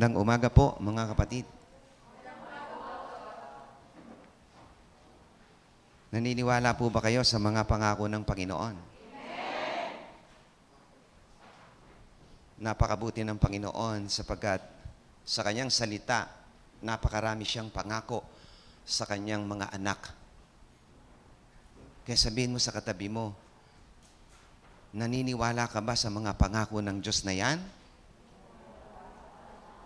Magandang umaga po, mga kapatid. Naniniwala po ba kayo sa mga pangako ng Panginoon? Napakabuti ng Panginoon sapagkat sa kanyang salita, napakarami siyang pangako sa kanyang mga anak. Kaya sabihin mo sa katabi mo, naniniwala ka ba sa mga pangako ng Diyos na yan?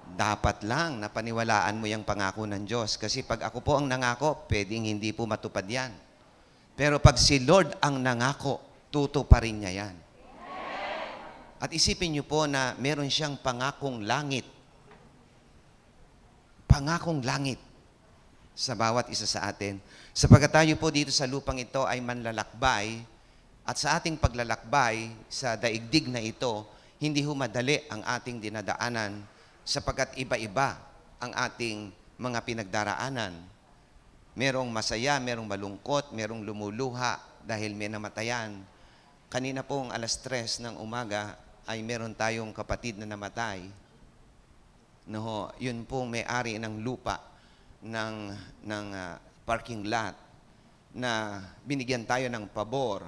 Dapat lang na paniwalaan mo yung pangako ng Diyos. Kasi pag ako po ang nangako, pwedeng hindi po matupad yan. Pero pag si Lord ang nangako, tutuparin niya yan. At isipin niyo po na meron siyang pangakong langit. Pangakong langit sa bawat isa sa atin. Sapagkat tayo po dito sa lupang ito ay manlalakbay, at sa ating paglalakbay sa daigdig na ito, hindi ho madali ang ating dinadaanan sapagkat iba-iba ang ating mga pinagdaraanan. Merong masaya, merong malungkot, merong lumuluha dahil may namatayan. Kanina pong 3:00 ng umaga ay meron tayong kapatid na namatay. No, yun pong may-ari ng lupa ng parking lot na binigyan tayo ng pabor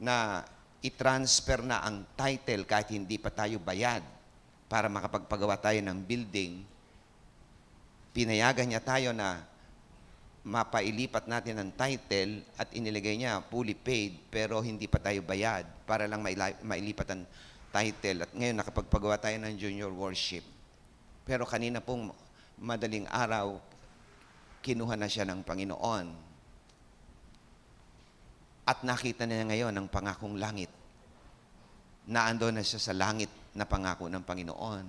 na i-transfer na ang title kahit hindi pa tayo bayad para makapagpagawa tayo ng building. Pinayagan niya tayo na mapailipat natin ang title at inilagay niya fully paid pero hindi pa tayo bayad para lang mailipat ang title. At ngayon nakapagpagawa tayo ng junior worship. Pero kanina pong madaling araw, kinuha na siya ng Panginoon. At nakita niya ngayon ang pangakong langit. Naando na siya sa langit na pangako ng Panginoon.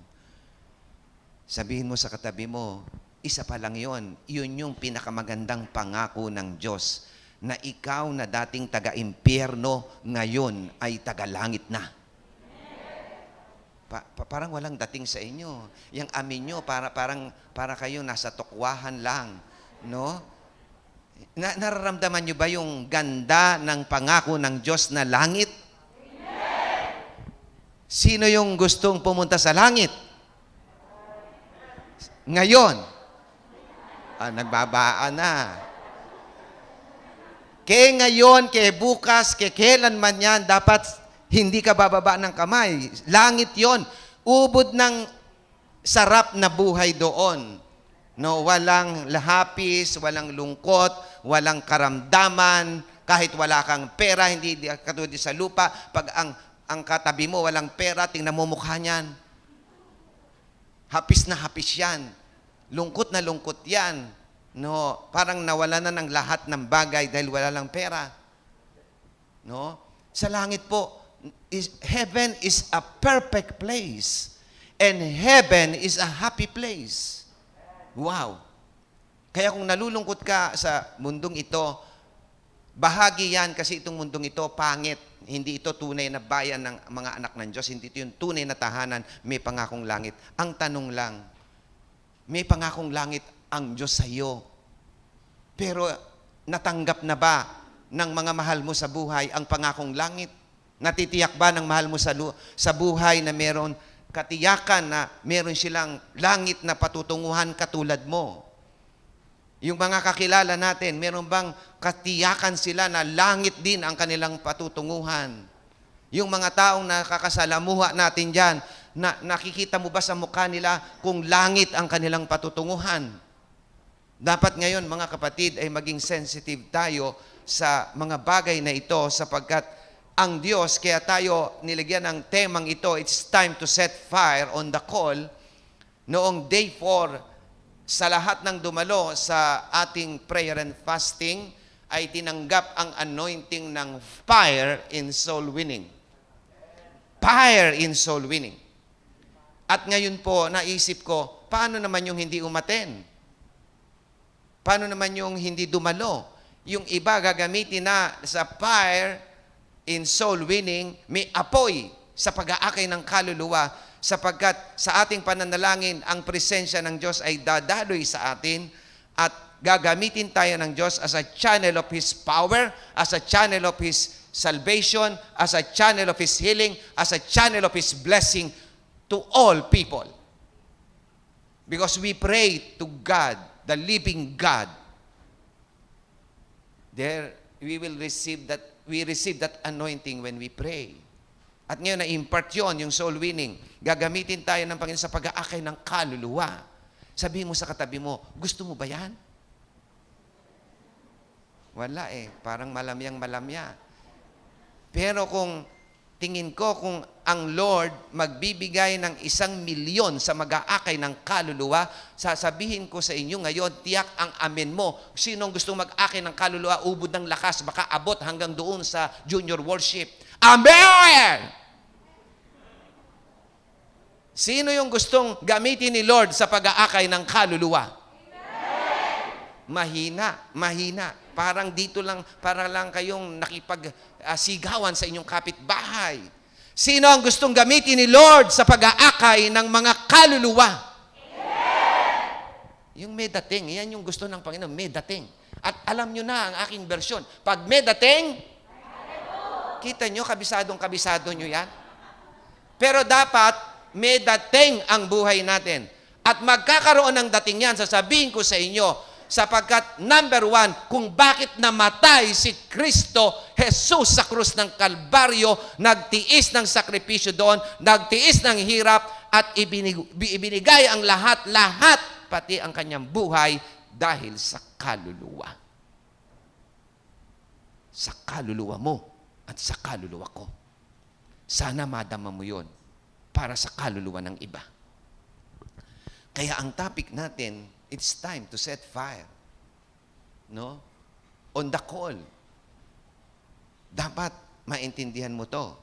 Sabihin mo sa katabi mo, isa pa lang yon. Yun yung pinakamagandang pangako ng Diyos na ikaw na dating taga-impyerno ngayon ay taga-langit na. Parang walang dating sa inyo. Yung amin nyo, para kayo nasa tukwahan lang. No? Nararamdaman nyo ba yung ganda ng pangako ng Diyos na langit? Sino yung gustong pumunta sa langit? Ngayon. Nagbabaan na. Kaya ngayon, kaya bukas, kaya kailan man yan, dapat hindi ka bababa ng kamay. Langit yon. Ubod ng sarap na buhay doon. No, walang lahapis, walang lungkot, walang karamdaman, kahit wala kang pera, hindi katulad sa lupa. Pag ang katabi mo walang pera, tingnan mo mukha niyan. Hapis na hapis yan. Lungkot na lungkot yan. No, parang nawala na ng lahat ng bagay dahil wala lang pera. No? Sa langit po, heaven is a perfect place. And heaven is a happy place. Wow. Kaya kung nalulungkot ka sa mundong ito, bahagi yan kasi itong mundong ito pangit. Hindi ito tunay na bayan ng mga anak ng Diyos. Hindi ito yung tunay na tahanan. May pangakong langit. Ang tanong lang, may pangakong langit ang Diyos sa iyo. Pero natanggap na ba ng mga mahal mo sa buhay ang pangakong langit? Natitiyak ba ng mahal mo sa buhay na meron katiyakan na meron silang langit na patutunguhan katulad mo? Yung mga kakilala natin, meron bang katiyakan sila na langit din ang kanilang patutunguhan? Yung mga taong nakakasalamuha natin dyan, nakikita mo ba sa mukha nila kung langit ang kanilang patutunguhan? Dapat ngayon, mga kapatid, ay maging sensitive tayo sa mga bagay na ito sapagkat ang Diyos, kaya tayo nilagyan ng temang ito, it's time to set fire on the coal. Noong day 4, sa lahat ng dumalo sa ating prayer and fasting, ay tinanggap ang anointing ng fire in soul winning. Fire in soul winning. At ngayon po, naisip ko, paano naman yung hindi umaten? Paano naman yung hindi dumalo? Yung iba gagamitin na sa fire in soul winning, may apoy sa pag-aakay ng kaluluwa sapagkat sa ating pananalangin, ang presensya ng Diyos ay dadaloy sa atin at gagamitin tayo ng Diyos as a channel of His power, as a channel of His salvation, as a channel of His healing, as a channel of His blessing to all people. Because we pray to God, the living God. There, we receive that anointing when we pray. At ngayon, na-impart yun, yung soul winning. Gagamitin tayo ng Panginoon sa pag-aakay ng kaluluwa. Sabihin mo sa katabi mo, gusto mo ba yan? Wala parang malamyang-malamya. Pero kung tingin ko, kung ang Lord magbibigay ng 1,000,000 sa mag-aakay ng kaluluwa, sasabihin ko sa inyo ngayon, tiyak ang amen mo. Sinong gustong mag-aakay ng kaluluwa, ubod ng lakas, baka abot hanggang doon sa junior worship. Amen! Sino yung gustong gamitin ni Lord sa pag-aakay ng kaluluwa? Mahina. Parang dito lang, para lang kayong nakipagsigawan sa inyong kapitbahay. Sino ang gustong gamitin ni Lord sa pag-aakay ng mga kaluluwa? Yung may dating, yan yung gusto ng Panginoon, may dating. At alam nyo na ang aking versyon. Pag may dating, kita nyo, kabisado nyo yan. Pero dapat, may dating ang buhay natin. At magkakaroon ng dating yan, sasabihin ko sa inyo, sapagkat number 1, kung bakit namatay si Kristo Jesus sa krus ng Kalbaryo, nagtiis ng sakripisyo doon, nagtiis ng hirap, at ibinigay ang lahat, pati ang kanyang buhay, dahil sa kaluluwa. Sa kaluluwa mo at sa kaluluwa ko. Sana madama mo yun para sa kaluluwa ng iba. Kaya ang topic natin, it's time to set fire. No? On the call. Dapat maintindihan mo to.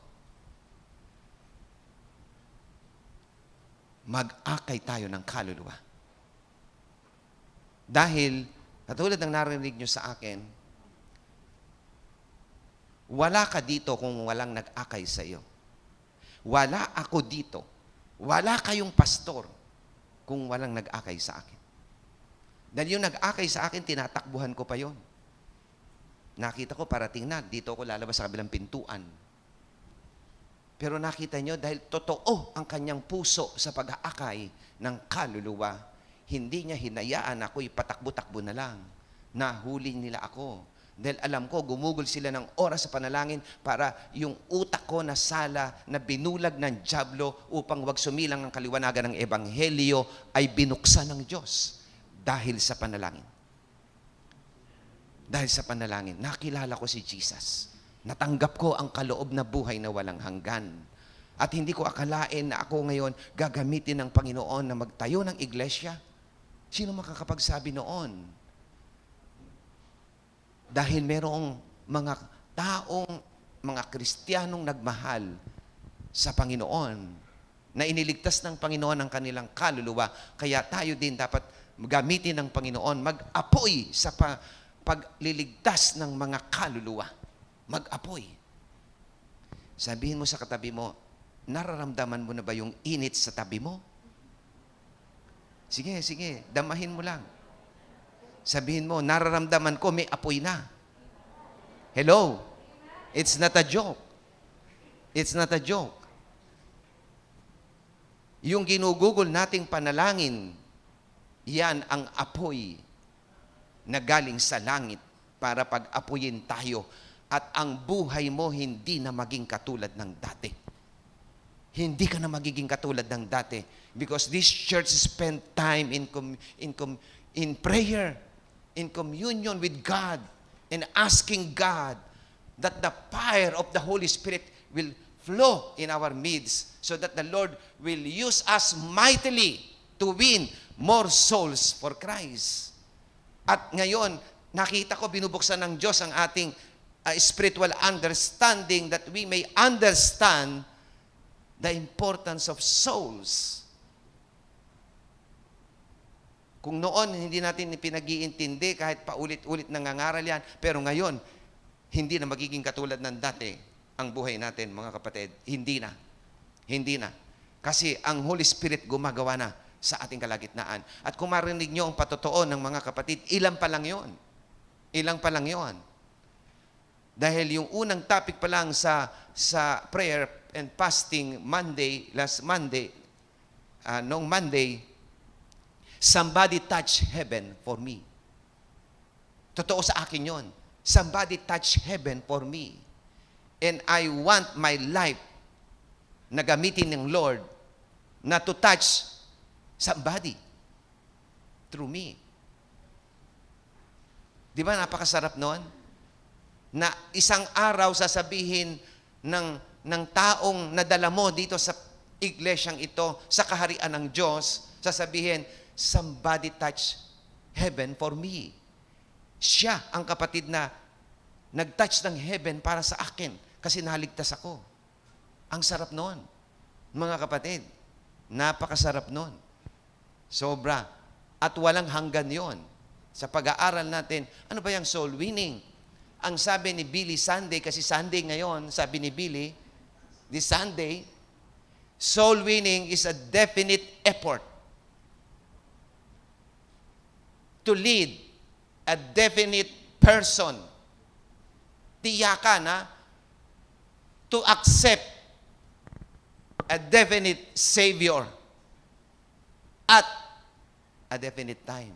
Mag-akay tayo ng kaluluwa. Dahil, katulad ng narinig nyo sa akin, wala ka dito kung walang nag-akay sa iyo. Wala ako dito. Wala kayong pastor kung walang nag-akay sa akin. Dahil yung nag-akay sa akin, tinatakbuhan ko pa yon. Nakita ko, parating na, dito ako lalabas sa kabilang pintuan. Pero nakita nyo, dahil totoo ang kanyang puso sa pag-aakay ng kaluluwa, hindi niya hinayaan ako ipatakbo-takbo na lang. Nahuli nila ako. Dahil alam ko, gumugol sila ng oras sa panalangin para yung utak ko na sala, na binulag ng dyablo upang wag sumilang ang kaliwanagan ng Ebanghelyo, ay binuksan ng Diyos dahil sa panalangin. Dahil sa panalangin, nakilala ko si Jesus. Natanggap ko ang kaloob na buhay na walang hanggan. At hindi ko akalain na ako ngayon gagamitin ng Panginoon na magtayo ng iglesia. Sino makakapagsabi noon? Dahil merong mga taong, mga Kristiyanong nagmahal sa Panginoon, na iniligtas ng Panginoon ang kanilang kaluluwa, kaya tayo din dapat gamitin ng Panginoon, mag-apoy sa pagliligtas ng mga kaluluwa. Mag-apoy. Sabihin mo sa katabi mo, nararamdaman mo na ba yung init sa tabi mo? Sige, damahin mo lang. Sabihin mo, nararamdaman ko, may apoy na. Hello? It's not a joke. It's not a joke. Yung ginugugol nating panalangin, yan ang apoy na galing sa langit para pag-apuyin tayo. At ang buhay mo hindi na maging katulad ng dati. Hindi ka na magiging katulad ng dati. Because this church spent time in prayer, in communion with God, and asking God that the fire of the Holy Spirit will flow in our midst so that the Lord will use us mightily to win more souls for Christ. At ngayon, nakita ko binubuksan ng Diyos ang ating spiritual understanding that we may understand the importance of souls. Kung noon, hindi natin pinag-iintindi kahit paulit-ulit nangangaral yan. Pero ngayon, hindi na magiging katulad ng dati ang buhay natin, mga kapatid. Hindi na. Hindi na. Kasi ang Holy Spirit gumagawa na sa ating kalagitnaan. At kung marinig nyo ang patotoo ng mga kapatid, ilang pa lang yon. Ilang pa lang yon. Dahil yung unang topic pa lang sa prayer and fasting Monday, last Monday, noong Monday, Somebody touch heaven for me. Totoo sa akin yon. Somebody touch heaven for me. And I want my life na gamitin ng Lord na to touch somebody through me. Di ba napakasarap noon? Na isang araw sasabihin ng taong nadala mo dito sa iglesyang ito, sa kaharian ng Diyos, sasabihin, somebody touch heaven for me. Siya ang kapatid na nag-touch ng heaven para sa akin kasi naligtas ako. Ang sarap noon, mga kapatid. Napakasarap noon. Sobra. At walang hanggan yon. Sa pag-aaral natin, ano ba yung soul winning? Ang sabi ni Billy Sunday, kasi Sunday ngayon, sabi ni Billy, this Sunday, soul winning is a definite effort to lead a definite person. Tiyakan na to accept a definite Savior at a definite time.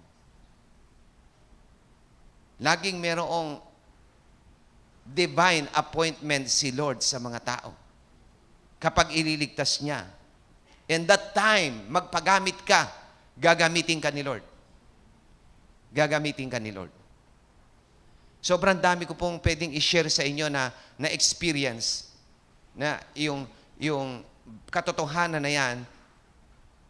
Laging merong divine appointment si Lord sa mga tao kapag ililigtas niya. And that time, magpagamit ka, gagamitin ka ni Lord. Gagamitin ka ni Lord. Sobrang dami ko pong pwedeng i-share sa inyo na experience na yung katotohanan na yan.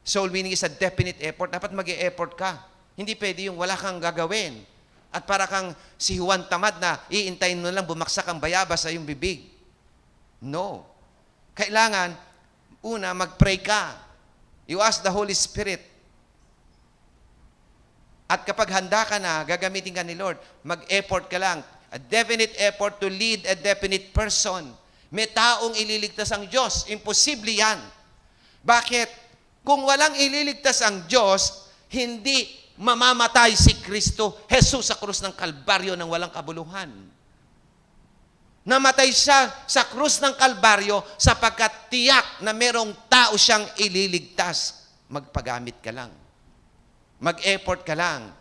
Soul winning is a definite effort. Dapat mag-e-effort ka. Hindi pwede yung wala kang gagawin. At para kang si Juan Tamad na iintayin mo lang bumaksak ang bayabas sa iyong bibig. No. Kailangan, una, mag-pray ka. You ask the Holy Spirit. At kapag handa ka na, gagamitin ka ni Lord, mag-effort ka lang. A definite effort to lead a definite person. May taong ililigtas ang Diyos. Imposible yan. Bakit? Kung walang ililigtas ang Diyos, hindi mamamatay si Kristo, Jesus sa krus ng Kalbaryo ng walang kabuluhan. Namatay siya sa krus ng Kalbaryo sapagkat tiyak na merong tao siyang ililigtas. Magpagamit ka lang. Mag-effort ka lang.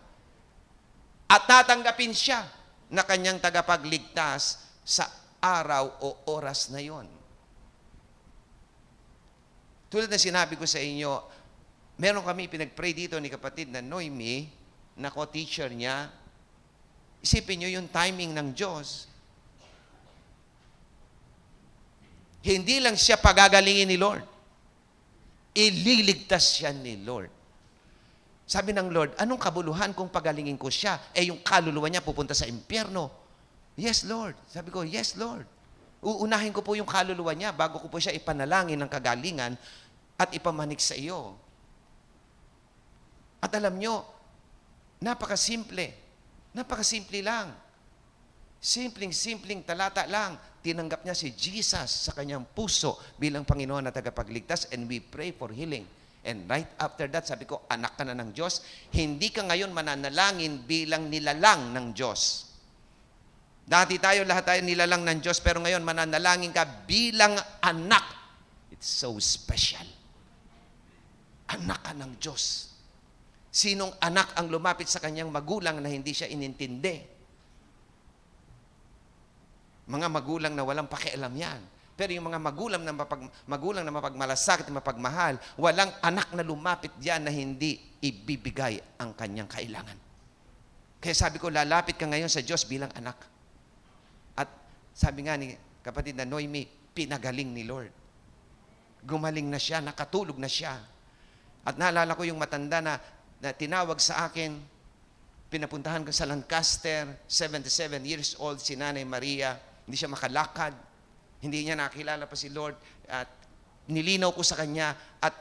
At tatanggapin siya na kanyang tagapagligtas sa araw o oras na yon. Tulad na sinabi ko sa inyo, meron kami pinag-pray dito ni kapatid na Noemi, na co-teacher niya. Isipin niyo yung timing ng Diyos. Hindi lang siya pagagalingin ni Lord. Ililigtas siya ni Lord. Sabi ng Lord, anong kabuluhan kung pagalingin ko siya? Yung kaluluwa niya pupunta sa impyerno. Yes, Lord. Sabi ko, yes, Lord. Uunahin ko po yung kaluluwa niya bago ko po siya ipanalangin ng kagalingan at ipamanik sa iyo. At alam nyo, napakasimple. Napakasimple lang. Simpleng talata lang. Tinanggap niya si Jesus sa kanyang puso bilang Panginoon na tagapagligtas, and we pray for healing. And right after that, sabi ko, anak ka na ng Diyos. Hindi ka ngayon mananalangin bilang nilalang ng Diyos. Dati lahat tayo nilalang ng Diyos, pero ngayon mananalangin ka bilang anak. It's so special. Anak ka ng Diyos. Sinong anak ang lumapit sa kanyang magulang na hindi siya inintindi? Mga magulang na walang pakialam yan. Pero yung mga magulang na mapagmalasakit at mapagmahal, walang anak na lumapit diyan na hindi ibibigay ang kanyang kailangan. Kaya sabi ko, lalapit ka ngayon sa Diyos bilang anak. At sabi nga ni kapatid na Noemi, pinagaling ni Lord. Gumaling na siya, nakatulog na siya. At naalala ko yung matanda na tinawag sa akin, pinapuntahan ko sa Lancaster, 77 years old, si Nanay Maria, hindi siya makalakad. Hindi niya nakilala pa si Lord at nilinaw ko sa kanya at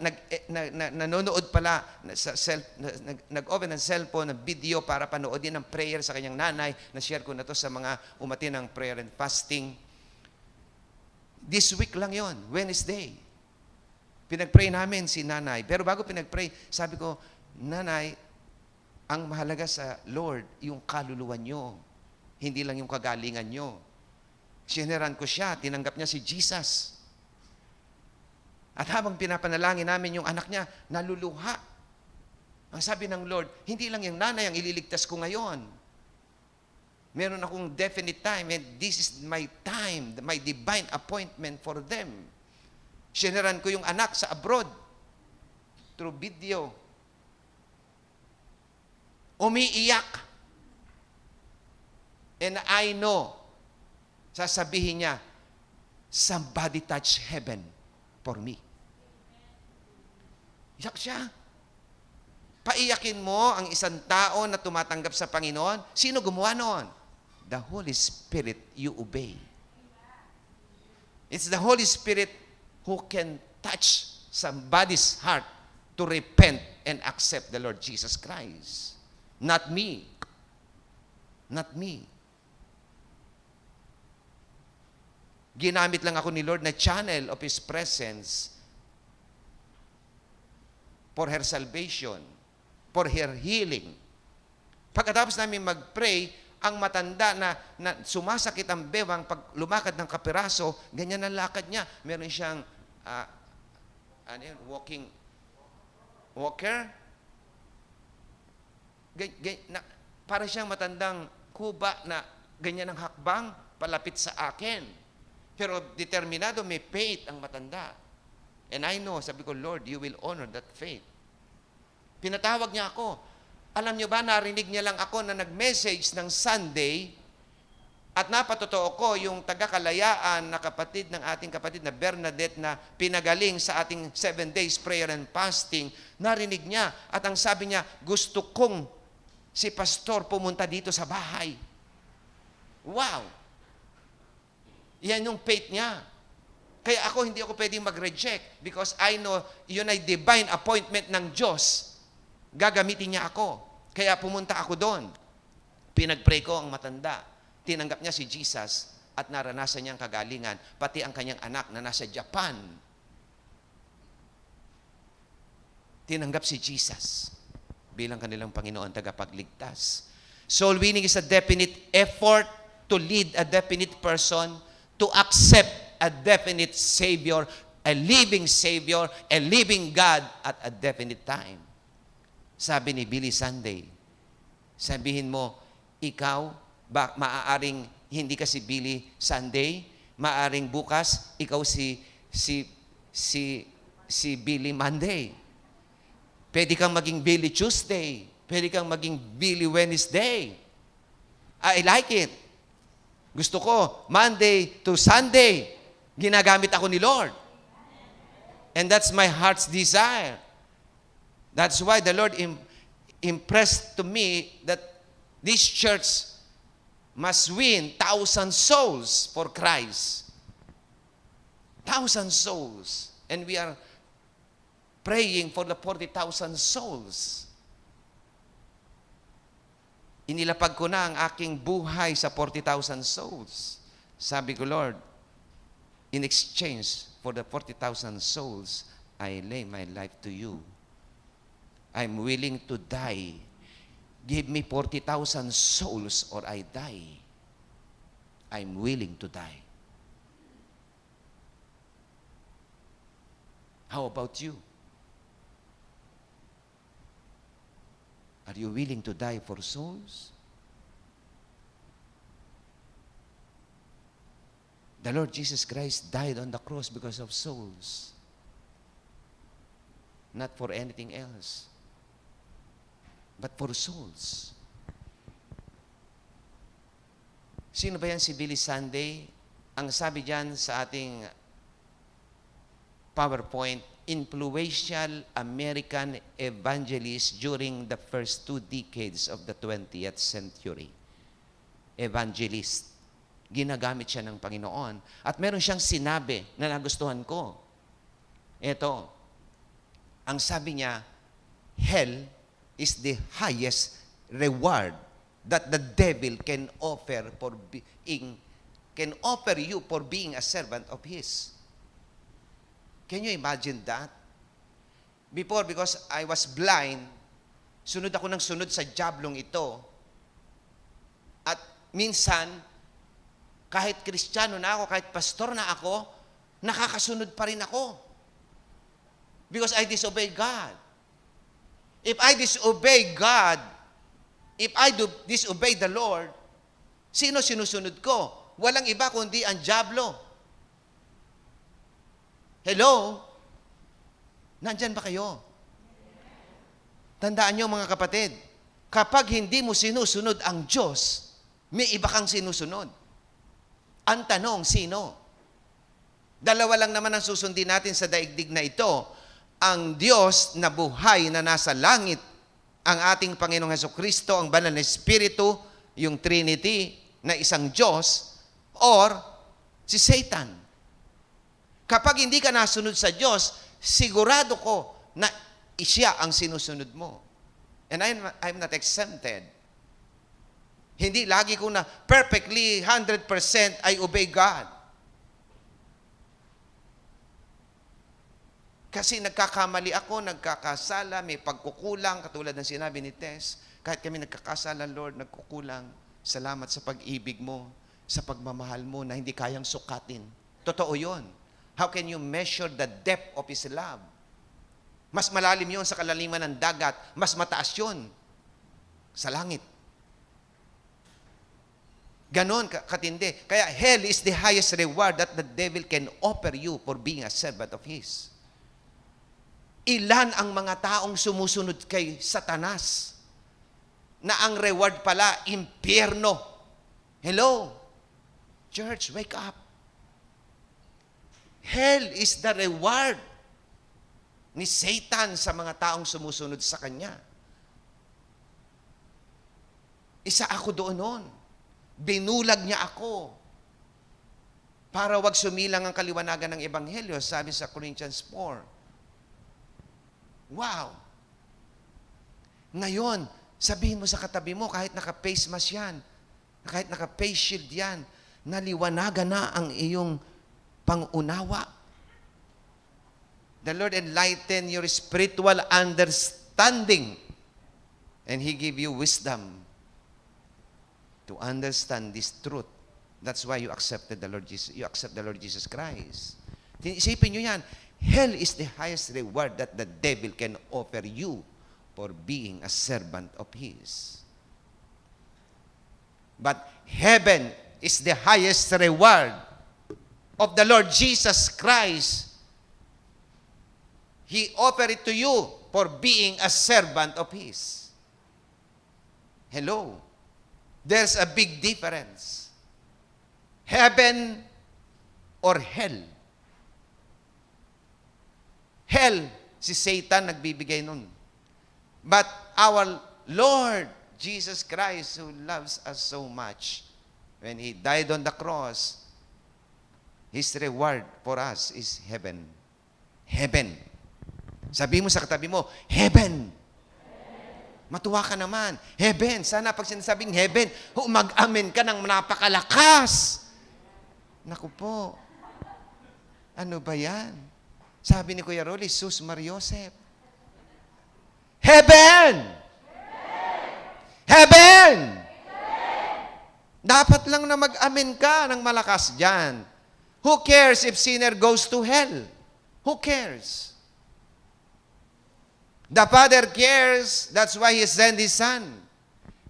nanonood pala nag-open ng cellphone ng video para panoodin ang prayer sa kanyang nanay. Na-share ko na to sa mga umatin ng prayer and fasting. This week lang yon, Wednesday. Pinag-pray namin si nanay. Pero bago pinag-pray, sabi ko, Nanay, ang mahalaga sa Lord, yung kaluluwa nyo. Hindi lang yung kagalingan nyo. Sineran ko siya, tinanggap niya si Jesus. At habang pinapanalangin namin yung anak niya, naluluha. Ang sabi ng Lord, hindi lang yung nanay ang ililigtas ko ngayon. Meron akong definite time and this is my time, my divine appointment for them. Sineran ko yung anak sa abroad through video. Umiiyak. And I know, sasabihin niya, somebody touch heaven for me. Iyak siya. Paiyakin mo ang isang tao na tumatanggap sa Panginoon. Sino gumawa noon? The Holy Spirit you obey. It's the Holy Spirit who can touch somebody's heart to repent and accept the Lord Jesus Christ. Not me. Not me. Ginamit lang ako ni Lord na channel of His presence for her salvation, for her healing. Pagkatapos namin mag-pray, ang matanda na sumasakit ang bewang, pag lumakad ng kapiraso, ganyan ang lakad niya. Meron siyang walker. Para siyang matandang kuba na ganyan ang hakbang, palapit sa akin. Pero determinado, may faith ang matanda. And I know, sabi ko, Lord, you will honor that faith. Pinatawag niya ako. Alam niyo ba, narinig niya lang ako na nag-message ng Sunday at napatotoo ko yung taga-Kalayaan na kapatid ng ating kapatid na Bernadette na pinagaling sa ating 7 days prayer and fasting. Narinig niya at ang sabi niya, gusto kong si pastor pumunta dito sa bahay. Wow! Yan yung faith niya. Kaya hindi ako pwedeng mag-reject because I know yun ay divine appointment ng Diyos. Gagamitin niya ako. Kaya pumunta ako doon. Pinag-pray ko ang matanda. Tinanggap niya si Jesus at naranasan niyang kagalingan. Pati ang kanyang anak na nasa Japan. Tinanggap si Jesus bilang kanilang Panginoon tagapagligtas. Soul winning is a definite effort to lead a definite person to accept a definite Savior, a living Savior, a living God at a definite time. Sabi ni Billy Sunday, sabihin mo, ikaw, maaaring hindi ka si Billy Sunday, maaaring bukas, ikaw si Billy Monday. Pwede kang maging Billy Tuesday. Pwede kang maging Billy Wednesday. I like it. Gusto ko, Monday to Sunday, ginagamit ako ni Lord. And that's my heart's desire. That's why the Lord impressed to me that this church must win 1,000 souls for Christ. 1,000 souls. And we are praying for the 40,000 souls. Inilapag ko na ang aking buhay sa 40,000 souls. Sabi ko, Lord, in exchange for the 40,000 souls, I lay my life to you. I'm willing to die. Give me 40,000 souls or I die. I'm willing to die. How about you? Are you willing to die for souls? The Lord Jesus Christ died on the cross because of souls. Not for anything else. But for souls. Sino ba yan si Billy Sunday? Ang sabi dyan sa ating PowerPoint, influential American evangelist during the first 2 decades of the 20th century. Evangelist. Ginagamit siya ng Panginoon. At meron siyang sinabi na nagustuhan ko. Ito, ang sabi niya, hell is the highest reward that the devil can offer you for being a servant of his. Can you imagine that? Before, because I was blind, sunod ako ng sunod sa jablong ito. At minsan, kahit Kristiyano na ako, kahit pastor na ako, nakakasunod pa rin ako. Because I disobey God. If I disobey God, if I disobey the Lord, sino sinusunod ko? Walang iba kundi ang dyablo. Hello? Nandyan ba kayo? Tandaan nyo mga kapatid, kapag hindi mo sinusunod ang Diyos, may iba kang sinusunod. Ang tanong, sino? Dalawa lang naman ang susundin natin sa daigdig na ito. Ang Diyos na buhay na nasa langit, ang ating Panginoong Hesukristo, ang Banal na Espiritu, yung Trinity na isang Diyos, or si Satan. Kapag hindi ka nasunod sa Diyos, sigurado ko na siya ang sinusunod mo. And I'm not exempted. Hindi lagi ko na perfectly 100% I obey God. Kasi nagkakamali ako, nagkakasala, may pagkukulang, katulad ng sinabi ni Tess, kahit kami nagkakasala, Lord, nagkukulang. Salamat sa pag-ibig mo, sa pagmamahal mo na hindi kayang sukatin. Totoo yun. How can you measure the depth of His love? Mas malalim yun sa kalaliman ng dagat, mas mataas yun sa langit. Ganon katindi. Kaya hell is the highest reward that the devil can offer you for being a servant of His. Ilan ang mga taong sumusunod kay Satanas na ang reward pala, impyerno. Hello? Church, wake up. Hell is the reward ni Satan sa mga taong sumusunod sa kanya. Isa ako doon noon. Binulag niya ako para wag sumilang ang kaliwanagan ng Ebanghelyo, sabi sa Corinthians 4. Wow! Ngayon, sabihin mo sa katabi mo, kahit naka-face mask yan, kahit naka-face shield yan, naliwanagan na ang iyong pangunawa. The Lord enlighten your spiritual understanding, and He give you wisdom to understand this truth. That's why you accepted the Lord Jesus. You accept the Lord Jesus Christ. Isipin nyo yan. Hell is the highest reward that the devil can offer you for being a servant of His. But heaven is the highest reward of the Lord Jesus Christ. He offered it to you for being a servant of His. Hello? There's a big difference. Heaven or hell. Hell, si Satan nagbibigay nun. But our Lord Jesus Christ, who loves us so much, when He died on the cross, His reward for us is heaven. Heaven. Sabi mo sa katabi mo, heaven. Matuwa ka naman. Heaven. Sana pag sinasabing heaven, mag-amen ka ng napakalakas. Naku po. Ano ba yan? Sabi ni Kuya Rolly, Sus Mariosep. Heaven! Heaven! Dapat lang na mag-amen ka ng malakas dyan. Who cares if sinner goes to hell? Who cares? The Father cares, that's why He sent His Son.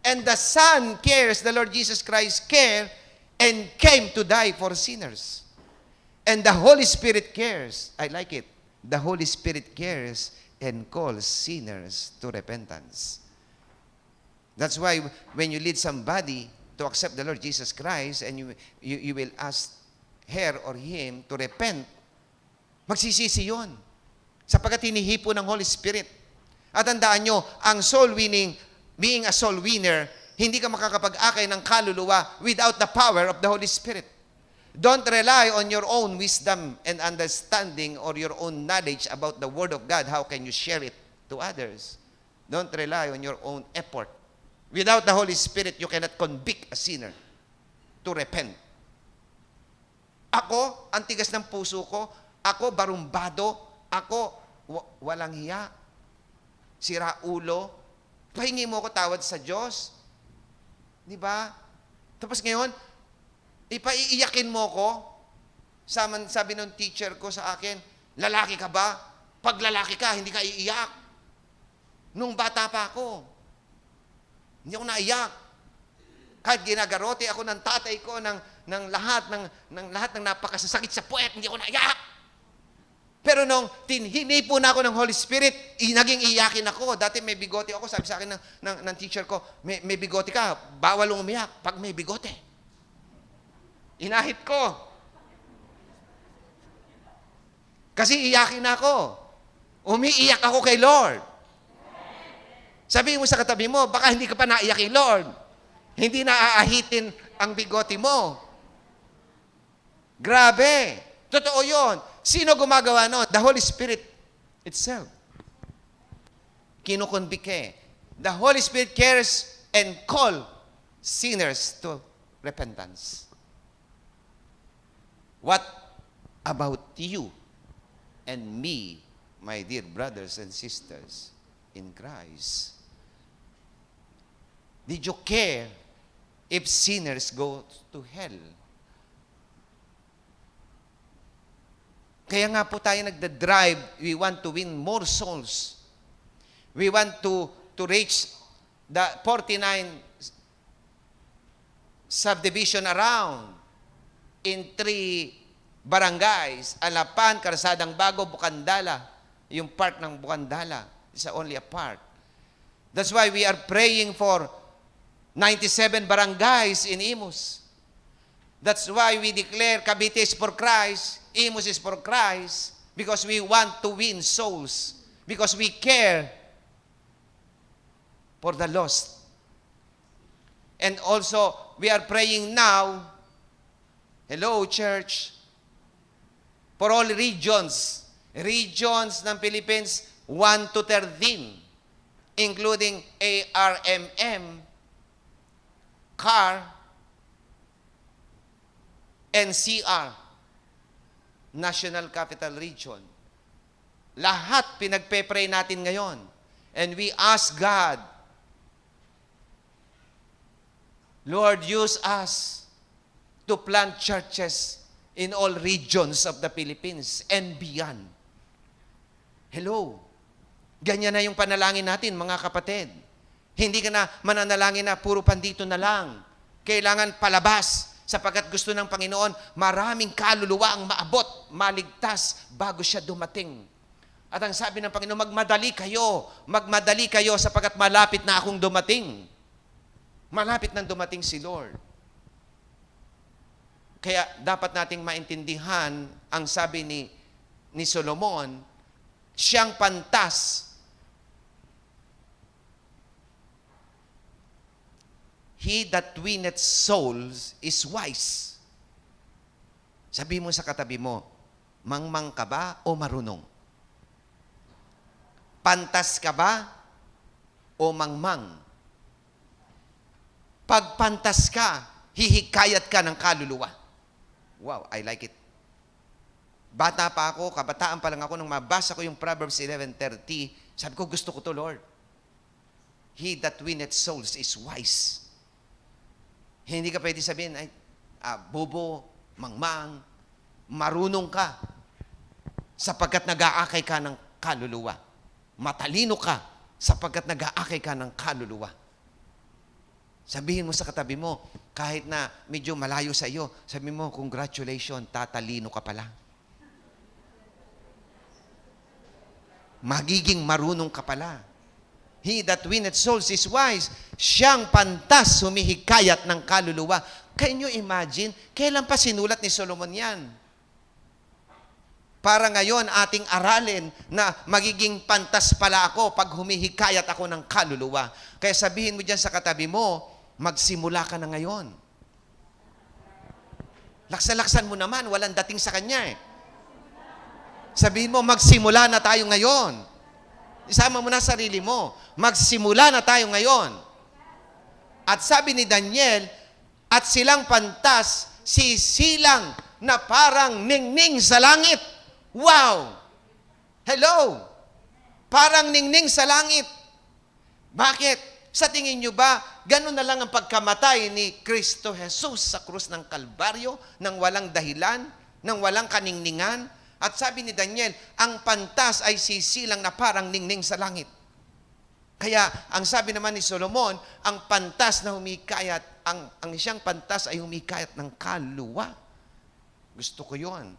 And the Son cares, the Lord Jesus Christ cared and came to die for sinners. And the Holy Spirit cares. I like it. The Holy Spirit cares and calls sinners to repentance. That's why when you lead somebody to accept the Lord Jesus Christ and you will ask her or him to repent, magsisisi yun. Sapagkat hinihipo ng Holy Spirit. At tandaan nyo, ang soul winning, being a soul winner, hindi ka makakapag-akay ng kaluluwa without the power of the Holy Spirit. Don't rely on your own wisdom and understanding or your own knowledge about the Word of God. How can you share it to others? Don't rely on your own effort. Without the Holy Spirit, you cannot convict a sinner to repent. Ako, ang tigas ng puso ko, ako barumbado, ako walang hiya, sira ulo, pahingi mo ko tawad sa Diyos. Di ba? Tapos ngayon, ipaiiyakin mo ko. Sabi ng teacher ko sa akin, lalaki ka ba? Pag lalaki ka, hindi ka iiyak. Nung bata pa ako, hindi ako naiyak. Kahit ginagarote ako ng tatay ko ng lahat ng napakasasakit sa puwet, hindi ako naiyak. Pero nung hinipo na ako ng Holy Spirit, naging iyakin ako. Dati may bigote ako, sabi sa akin ng teacher ko, may bigote ka, bawal umiyak pag may bigote. Inahit ko. Kasi iyakin ako. Umiiyak ako kay Lord. Sabihin mo sa katabi mo, baka hindi ka pa naiyak kay Lord. Hindi na aahitin ang bigote mo. Grabe. Totoo yun. Sino gumagawa nun? The Holy Spirit itself. Kinukonbike. The Holy Spirit cares and call sinners to repentance. What about you and me, my dear brothers and sisters in Christ? Did you care if sinners go to hell? Kaya nga po tayo nagda-drive, we want to win more souls. We want to reach the 49 subdivision around in 3 barangays, Alapan, Karsadang Bago, Bukandala. Yung part ng Bukandala is only a part. That's why we are praying for 97 barangays in Imus. That's why we declare Cavite is for Christ, Imus is for Christ, because we want to win souls, because we care for the lost. And also, we are praying now, hello church, for all regions ng Philippines, 1 to 13, including ARMM, CAR, NCR, National Capital Region. Lahat pinagpe-pray natin ngayon. And we ask God, Lord, use us to plant churches in all regions of the Philippines and beyond. Hello. Ganyan na yung panalangin natin, mga kapatid. Hindi ka na mananalangin na puro pandito na lang. Kailangan palabas, sapagkat gusto ng Panginoon, maraming kaluluwa ang maabot, maligtas bago siya dumating. At ang sabi ng Panginoon, magmadali kayo sapagkat malapit na akong dumating. Malapit nang dumating si Lord. Kaya dapat nating maintindihan ang sabi ni Solomon, siyang pantas. He that winneth souls is wise. Sabi mo sa katabi mo, mangmang ka ba o marunong? Pantas ka ba o mangmang? Pag pantas ka, hihikayat ka ng kaluluwa. Wow, I like it. Bata pa ako, kabataan pa lang ako, nung mabasa ko yung Proverbs 11:30, sabi ko, gusto ko to, Lord. He that winneth souls is wise. Hindi ka pwede sabihin, ay, bobo, mangmang, marunong ka, sapagkat nag-aakay ka ng kaluluwa. Matalino ka, sapagkat nag-aakay ka ng kaluluwa. Sabihin mo sa katabi mo, kahit na medyo malayo sa iyo, sabihin mo, congratulations, tatalino ka pala. Magiging marunong ka pala. He that winneth souls is wise. Siyang pantas humihikayat ng kaluluwa. Can you imagine? Kailan pa sinulat ni Solomon yan? Para ngayon ating aralin na magiging pantas pala ako pag humihikayat ako ng kaluluwa. Kaya sabihin mo dyan sa katabi mo, magsimula ka na ngayon. Laksa-laksan mo naman, walang dating sa kanya eh. Sabihin mo, magsimula na tayo ngayon. Isama mo na sarili mo. Magsimula na tayo ngayon. At sabi ni Daniel, at silang pantas, sisilang na parang ningning sa langit. Wow! Hello! Parang ningning sa langit. Bakit? Sa tingin nyo ba, ganun na lang ang pagkamatay ni Kristo Jesus sa krus ng Kalbaryo, nang walang dahilan, nang walang kaningningan? At sabi ni Daniel, ang pantas ay sisilang na parang ningning sa langit. Kaya, ang sabi naman ni Solomon, ang pantas na humikayat, ang siyang pantas ay humikayat ng kaluluwa. Gusto ko yon.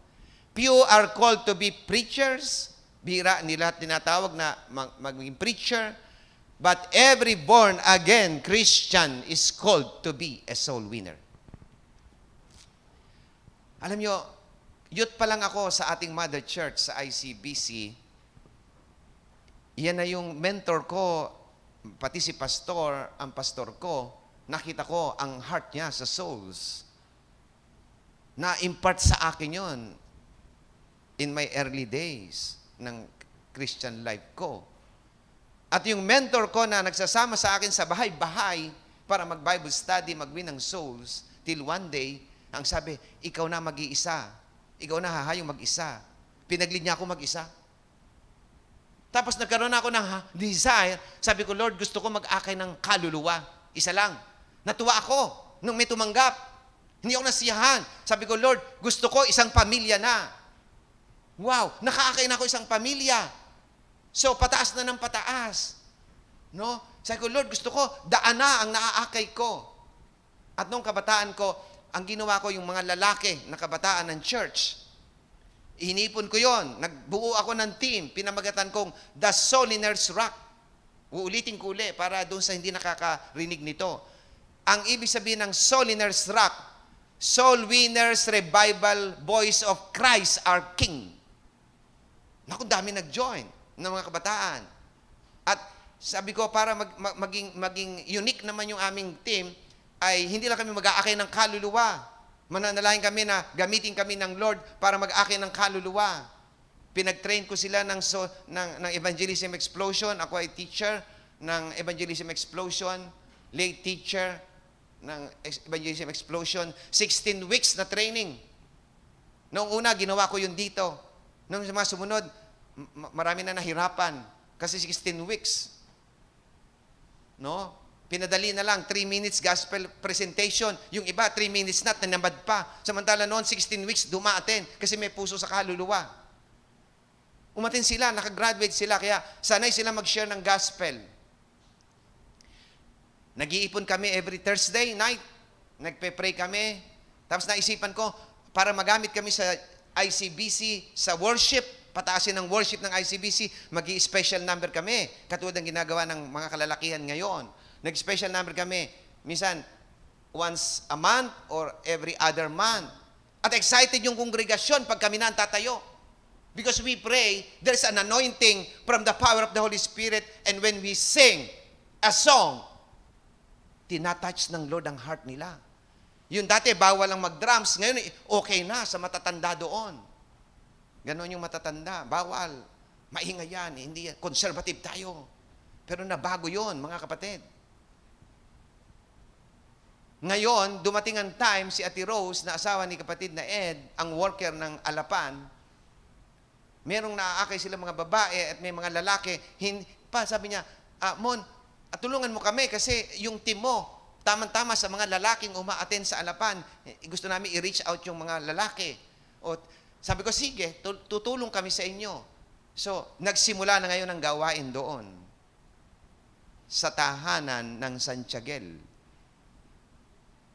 Few are called to be preachers. Bira nila tinatawag na maging preacher. But every born-again Christian is called to be a soul winner. Alam nyo, youth pa lang ako sa ating mother church sa ICBC. Yan na yung mentor ko, pati si pastor, ang pastor ko, nakita ko ang heart niya sa souls. Na-impart sa akin yon in my early days ng Christian life ko. At yung mentor ko na nagsasama sa akin sa bahay-bahay para mag-Bible study, mag-win ng souls, till one day, ang sabi, ikaw na mag-iisa. Ikaw na hahayong mag-isa. Pinaglid niya ako mag-isa. Tapos nagkaroon ako ng desire. Sabi ko, Lord, gusto ko mag-akay ng kaluluwa. Isa lang. Natuwa ako nung may tumanggap. Hindi ako nasiyahan. Sabi ko, Lord, gusto ko isang pamilya na. Wow, nakaakay na ako isang pamilya. So, pataas na ng pataas. No? Sabi ko, Lord, gusto ko, daan na ang naaakay ko. At nung kabataan ko, ang ginawa ko yung mga lalaki na kabataan ng church. Inipon ko yon. Nagbuo ako ng team. Pinamagatan kong The Soliners Rock. Uulitin ko uli para doon sa hindi nakakarinig nito. Ang ibig sabihin ng Soliners Rock, Soul Winners Revival Boys of Christ our King. Naku, dami nag-join ng mga kabataan. At sabi ko, para maging unique naman yung aming team, ay hindi lang kami mag-aakay ng kaluluwa. Mananalangin kami na gamitin kami ng Lord para mag-aakay ng kaluluwa. Pinag-train ko sila ng Evangelism Explosion. Ako ay teacher ng Evangelism Explosion, lay teacher ng Evangelism Explosion. 16 weeks na training. Noong una, ginawa ko yun dito. Noong mga sumunod, marami na nahirapan. Kasi 16 weeks. No? Pinadali na lang, 3 minutes gospel presentation. Yung iba, 3 minutes na, tinamad pa. Samantala noon, 16 weeks, dumaaten kasi may puso sa kaluluwa. Umatin sila, nakagraduate sila, kaya sanay sila mag-share ng gospel. Nag-iipon kami every Thursday night. Nagpe-pray kami. Tapos naisipan ko, para magamit kami sa ICBC, sa worship, pataasin ng worship ng ICBC, mag-i-special number kami. Katulad ng ginagawa ng mga kalalakihan ngayon. Nag-special number kami, minsan once a month or every other month. At excited yung kongregasyon pag kami na ang tatayo. Because we pray, there's an anointing from the power of the Holy Spirit, and when we sing a song, tinatouch ng Lord ang heart nila. Yung dati, bawal lang mag-drums. Ngayon, okay na sa matatanda doon. Ganon yung matatanda. Bawal. Maingay yan. Hindi yan. Conservative tayo. Pero nabago yon, mga kapatid. Ngayon, dumating ang time, si Ate Rose, na asawa ni kapatid na Ed, ang worker ng Alapan, merong naaakay sila mga babae at may mga lalaki. Sabi niya, Mon, tulungan mo kami kasi yung team mo, tamang-tama sa mga lalaking umaaten sa Alapan. Gusto namin i-reach out yung mga lalaki. O, sabi ko, sige, tutulong kami sa inyo. So, nagsimula na ngayon ang gawain doon sa tahanan ng Santiaguel.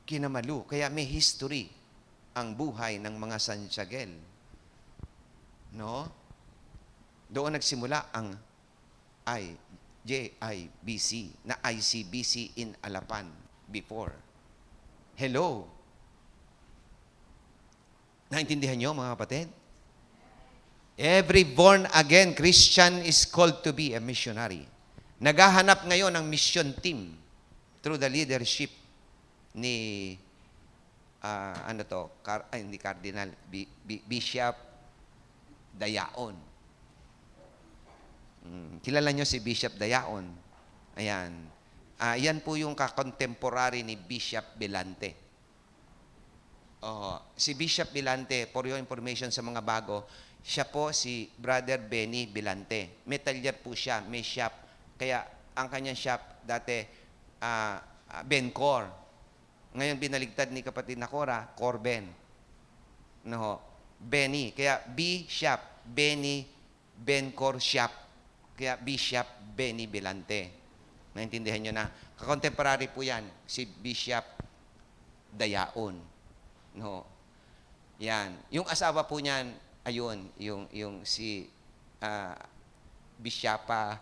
Kinamalu. Kaya may history ang buhay ng mga Santiaguel. No? Doon nagsimula ang JIBC na ICBC in Alapan before. Hello? Naintindihan nyo, mga kapatid? Every born-again Christian is called to be a missionary. Naghahanap ngayon ng mission team through the leadership ni hindi Cardinal, Bishop Dayaon. Kilala nyo si Bishop Dayaon. Ayan. Yan po yung kakontemporary ni Bishop Belante. Si Bishop Belante, for your information sa mga bago, siya po si Brother Benny Belante. Metalyer po siya, may shop. Kaya ang kanyang shop dati, Bencor. Ngayon binaligtad ni kapatid na Cora, Corben. No, Benny. Kaya Bishop Benny Bencor Shop. Kaya Bishop Benny Belante. Naintindihan nyo na. Contemporary po yan, si Bishop Dayaon. No. Yan. Yung asawa po niyan, ayun, yung si Bishapa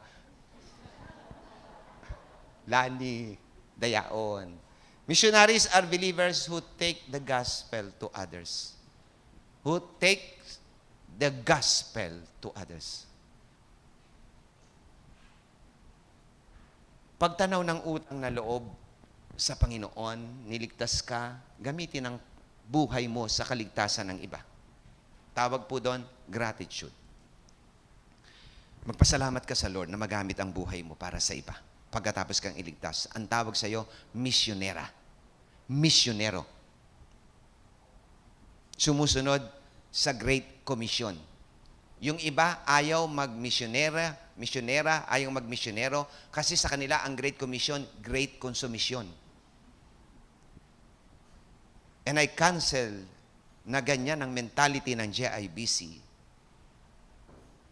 Lani Dayaon. Missionaries are believers who take the gospel to others. Who take the gospel to others. Pagtanaw ng utang na loob sa Panginoon, niligtas ka, gamitin ang buhay mo sa kaligtasan ng iba. Tawag po doon, gratitude. Magpasalamat ka sa Lord na magamit ang buhay mo para sa iba. Pagkatapos kang iligtas, ang tawag sa iyo, misyonera. Misyonero. Sumusunod sa Great Commission. Yung iba ayaw misyonera, ayaw magmisyonero, kasi sa kanila ang Great Commission, Great Consumption. And I cancel na ganyan ang mentality ng GIBC.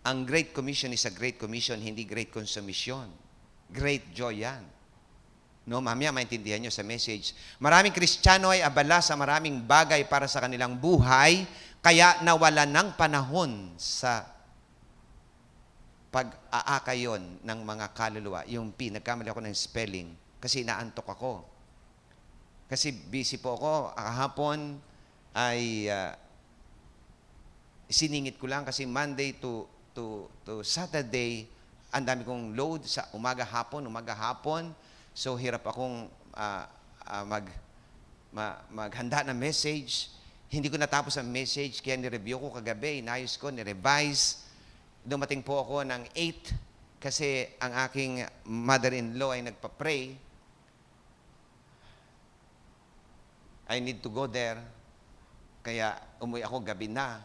Ang Great Commission is a Great Commission, hindi Great Consumption. Great joy yan. No, mamaya maintindihan nyo sa message. Maraming Kristiyano ay abala sa maraming bagay para sa kanilang buhay, kaya nawala ng panahon sa pag-aakayon ng mga kaluluwa. Yung P, nagkamali ako ng spelling kasi naantok ako. Kasi busy po ako. Kahapon ay siningit ko lang kasi Monday to Saturday, ang dami kong load sa umaga hapon. So hirap akong maghanda ng message. Hindi ko natapos ang message, kaya nireview ko kagabi, inayos ko, nirevise. Dumating po ako ng 8 kasi ang aking mother-in-law ay nagpa-pray. I need to go there. Kaya umuwi ako gabi na.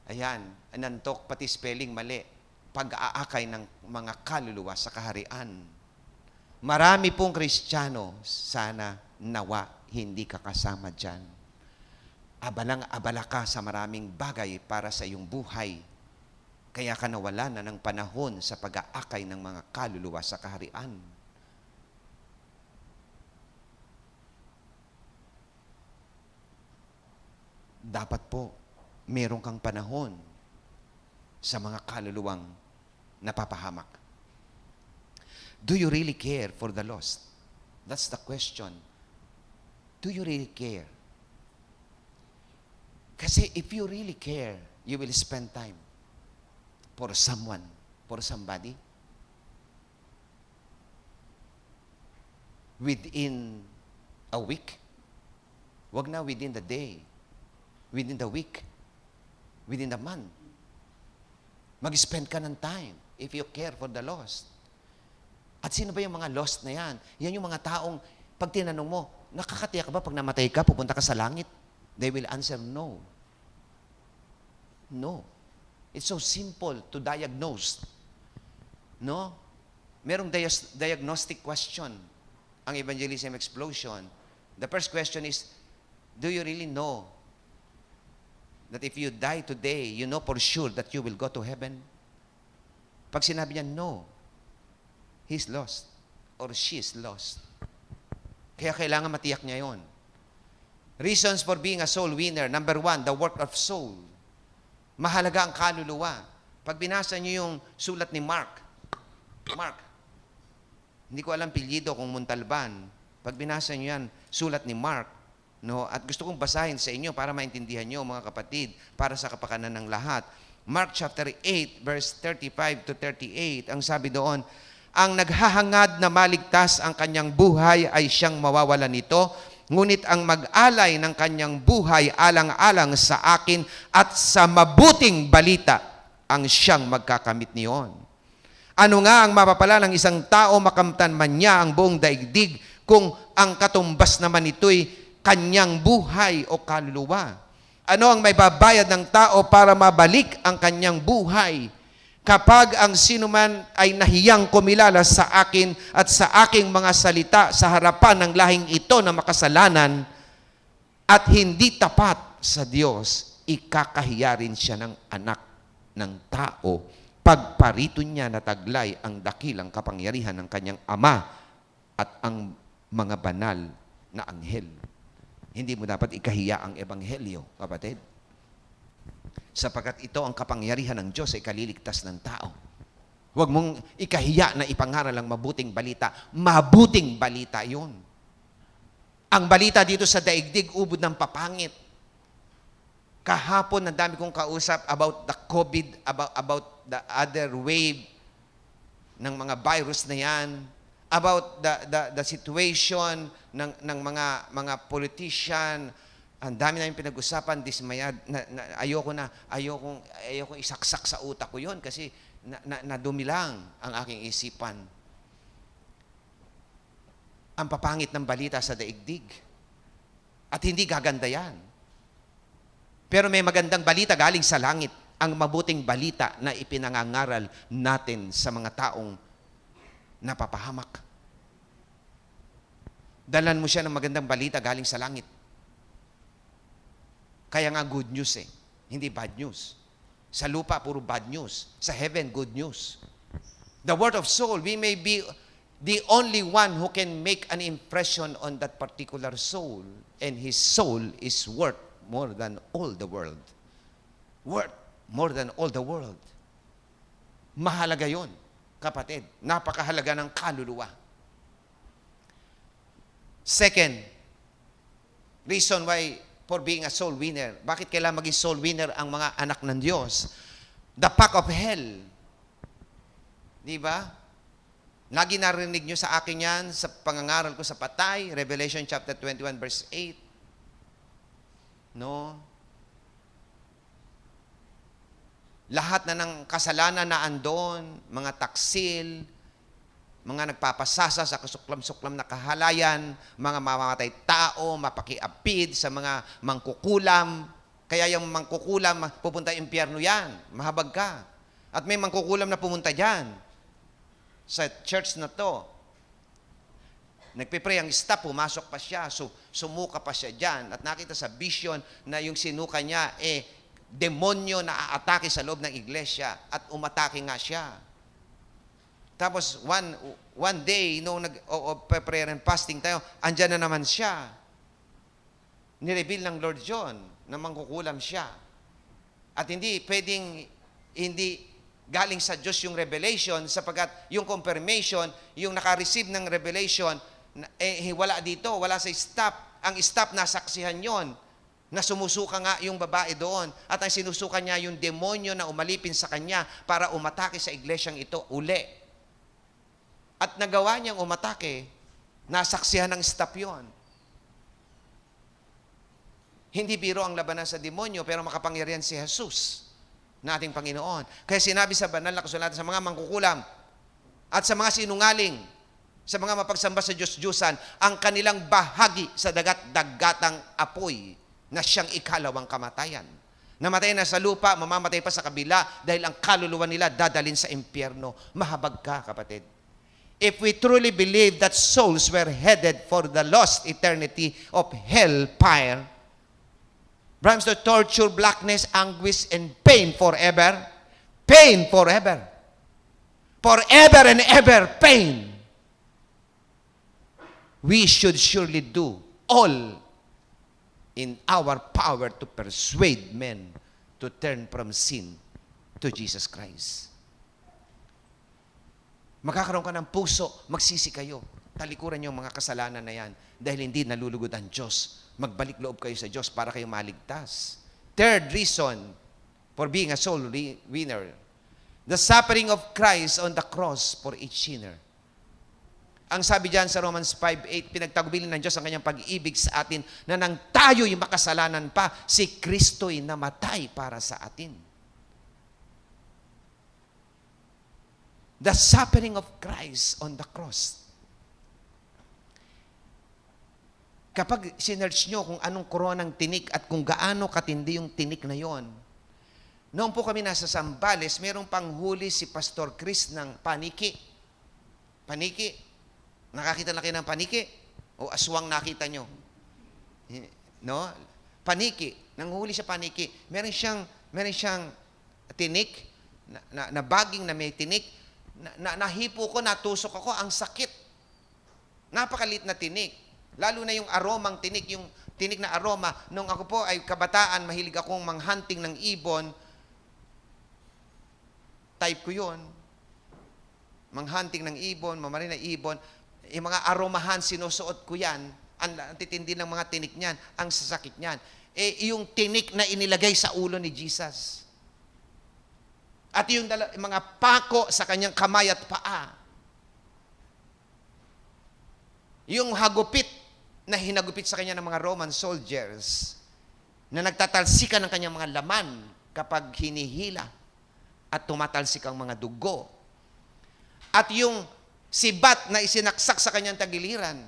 Ayan, nantok, pati spelling mali. Pag-aakay ng mga kaluluwa sa kaharian. Marami pong Kristiyano, sana nawa hindi ka kasama dyan. Abalang-abala ka sa maraming bagay para sa iyong buhay. Kaya ka nawala na ng panahon sa pag-aakay ng mga kaluluwa sa kaharian. Dapat po, meron kang panahon sa mga kaluluwang napapahamak. Do you really care for the lost? That's the question. Do you really care? Kasi if you really care, you will spend time for someone, for somebody. Within a week. Wag na within the day. Within the week. Within the month. Mag-spend ka ng time if you care for the lost. At sino ba yung mga lost na yan? Yan yung mga taong, pag tinanong mo, nakakatiyak ka ba pag namatay ka, pupunta ka sa langit? They will answer no. No. It's so simple to diagnose. No? Merong diagnostic question ang evangelism explosion. The first question is, do you really know that if you die today, you know for sure that you will go to heaven? Pag sinabi niya, no, he's lost or she's lost. Kaya kailangan matiyak niya yon. Reasons for being a soul winner. Number 1, the work of soul. Mahalaga ang kaluluwa. Pag binasa niyo yung sulat ni Mark, hindi ko alam pilyido kung Montalban. Pag binasa niyo yan, sulat ni Mark, no? At gusto kong basahin sa inyo para maintindihan niyo, mga kapatid, para sa kapakanan ng lahat. Mark chapter 8, verse 35 to 38, ang sabi doon, ang naghahangad na maligtas ang kanyang buhay ay siyang mawawala nito, ngunit ang mag-alay ng kanyang buhay alang-alang sa akin at sa mabuting balita ang siyang magkakamit niyon. Ano nga ang mapapala ng isang tao makamtan man niya ang buong daigdig kung ang katumbas naman ito'y kanyang buhay o kaluluwa? Ano ang may babayad ng tao para mabalik ang kanyang buhay? Kapag ang sinuman ay nahiyang kumilala sa akin at sa aking mga salita sa harapan ng lahing ito na makasalanan at hindi tapat sa Diyos, ikakahiya rin siya ng anak ng tao pagparito niya na taglay ang dakilang kapangyarihan ng kanyang Ama at ang mga banal na anghel. Hindi mo dapat ikahiya ang ebanghelyo, kapatid. Sapagkat ito ang kapangyarihan ng Diyos ay kaliligtas ng tao. Huwag mong ikahiya na ipangaral ang mabuting balita. Mabuting balita yun. Ang balita dito sa daigdig, ubod ng papangit. Kahapon, ang dami kong kausap about the COVID, about the other wave ng mga virus na yan, about the situation ng mga politician. Ang dami namin pinag-usapan, dismayad, ayokong isaksak sa utak ko yun kasi nadumi lang ang aking isipan. Ang papangit ng balita sa daigdig. At hindi gaganda yan. Pero may magandang balita galing sa langit, ang mabuting balita na ipinangangaral natin sa mga taong napapahamak. Dalan mo siya ng magandang balita galing sa langit. Kaya nga good news hindi bad news. Sa lupa, puro bad news. Sa heaven, good news. The word of soul, we may be the only one who can make an impression on that particular soul. And his soul is worth more than all the world. Worth more than all the world. Mahalaga yon, kapatid. Napakahalaga ng kaluluwa. Second, reason why for being a soul winner. Bakit kailangan maging soul winner ang mga anak ng Diyos? The pack of hell. Di ba? Lagi narinig nyo sa akin yan sa pangangaral ko sa patay, Revelation chapter 21 verse 8. No? Lahat na ng kasalanan na andon, mga taksil, mga nagpapasasa sa kasuklam-suklam na kahalayan, mga mamamatay tao, mapakiapid sa mga mangkukulam. Kaya yung mangkukulam, pupunta impyerno yan. Mahabag ka. At may mangkukulam na pumunta dyan. Sa church na to. Nagpipray ang staff, pumasok pa siya, sumuka pa siya dyan. At nakita sa vision na yung sinuka niya, demonyo na aatake sa loob ng iglesia. At umatake nga siya. Tapos, one day, nung nag-prayer and fasting tayo, andyan na naman siya. Nireveal ng Lord John na mangkukulam siya. At hindi pwedeng, hindi galing sa Diyos yung revelation sapagkat yung confirmation, yung naka-receive ng revelation, wala dito, wala sa staff. Ang staff nasaksihan yon na sumusuka nga yung babae doon. At ang sinusuka niya yung demonyo na umalipin sa kanya para umatake sa iglesyang ito uli. At nagawa niyang umatake, nasaksihan ng staff yon. Hindi biro ang labanan sa demonyo, pero makapangyarihan si Jesus na ating Panginoon. Kaya sinabi sa banal na kasulatan sa mga mangkukulam at sa mga sinungaling, sa mga mapagsamba sa Diyos-Diyusan, ang kanilang bahagi sa dagat-dagatang apoy na siyang ikalawang kamatayan. Namatay na sa lupa, mamamatay pa sa kabila dahil ang kaluluwa nila dadalhin sa impyerno. Mahabag ka, kapatid. If we truly believe that souls were headed for the lost eternity of hellfire, brings to torture, blackness, anguish, and pain forever. Pain forever. Forever and ever, pain. We should surely do all in our power to persuade men to turn from sin to Jesus Christ. Magkakaroon ka ng puso, magsisi kayo. Talikuran yung mga kasalanan na yan dahil hindi nalulugod ang Diyos. Magbalik loob kayo sa Diyos para kayo maligtas. Third reason for being a soul winner, the suffering of Christ on the cross for each sinner. Ang sabi diyan sa Romans 5:8, pinagtagubilin ng Diyos ang kanyang pag-ibig sa atin na nang tayo'y makasalanan pa, si Kristo'y namatay para sa atin. The suffering of Christ on the cross. Kapag sinearch nyo kung anong koronang tinik at kung gaano katindi yung tinik na yon, noon po kami nasa Zambales, mayroong panghuli si Pastor Chris ng paniki. Paniki. Nakakita na kayo ng paniki? O aswang nakita nyo? No? Paniki. Nanghuli siya paniki. Meron siyang tinik na baging na may tinik, nahipo ko, natusok ako, ang sakit. Napakalit na tinik. Lalo na yung aromang tinik, yung tinik na aroma. Nung ako po ay kabataan, mahilig akong manghunting ng ibon. Type ko yun. Manghunting ng ibon, mamarin na ibon. Yung mga aromahan, sinusuot ko yan. Ang titindi ng mga tinik niyan, ang sasakit niyan. Yung tinik na inilagay sa ulo ni Jesus. At yung mga pako sa kanyang kamay at paa. Yung hagupit na hinagupit sa kanya ng mga Roman soldiers na nagtatalsikan ng kanyang mga laman kapag hinihila at tumatalsik ang mga dugo. At yung sibat na isinaksak sa kanyang tagiliran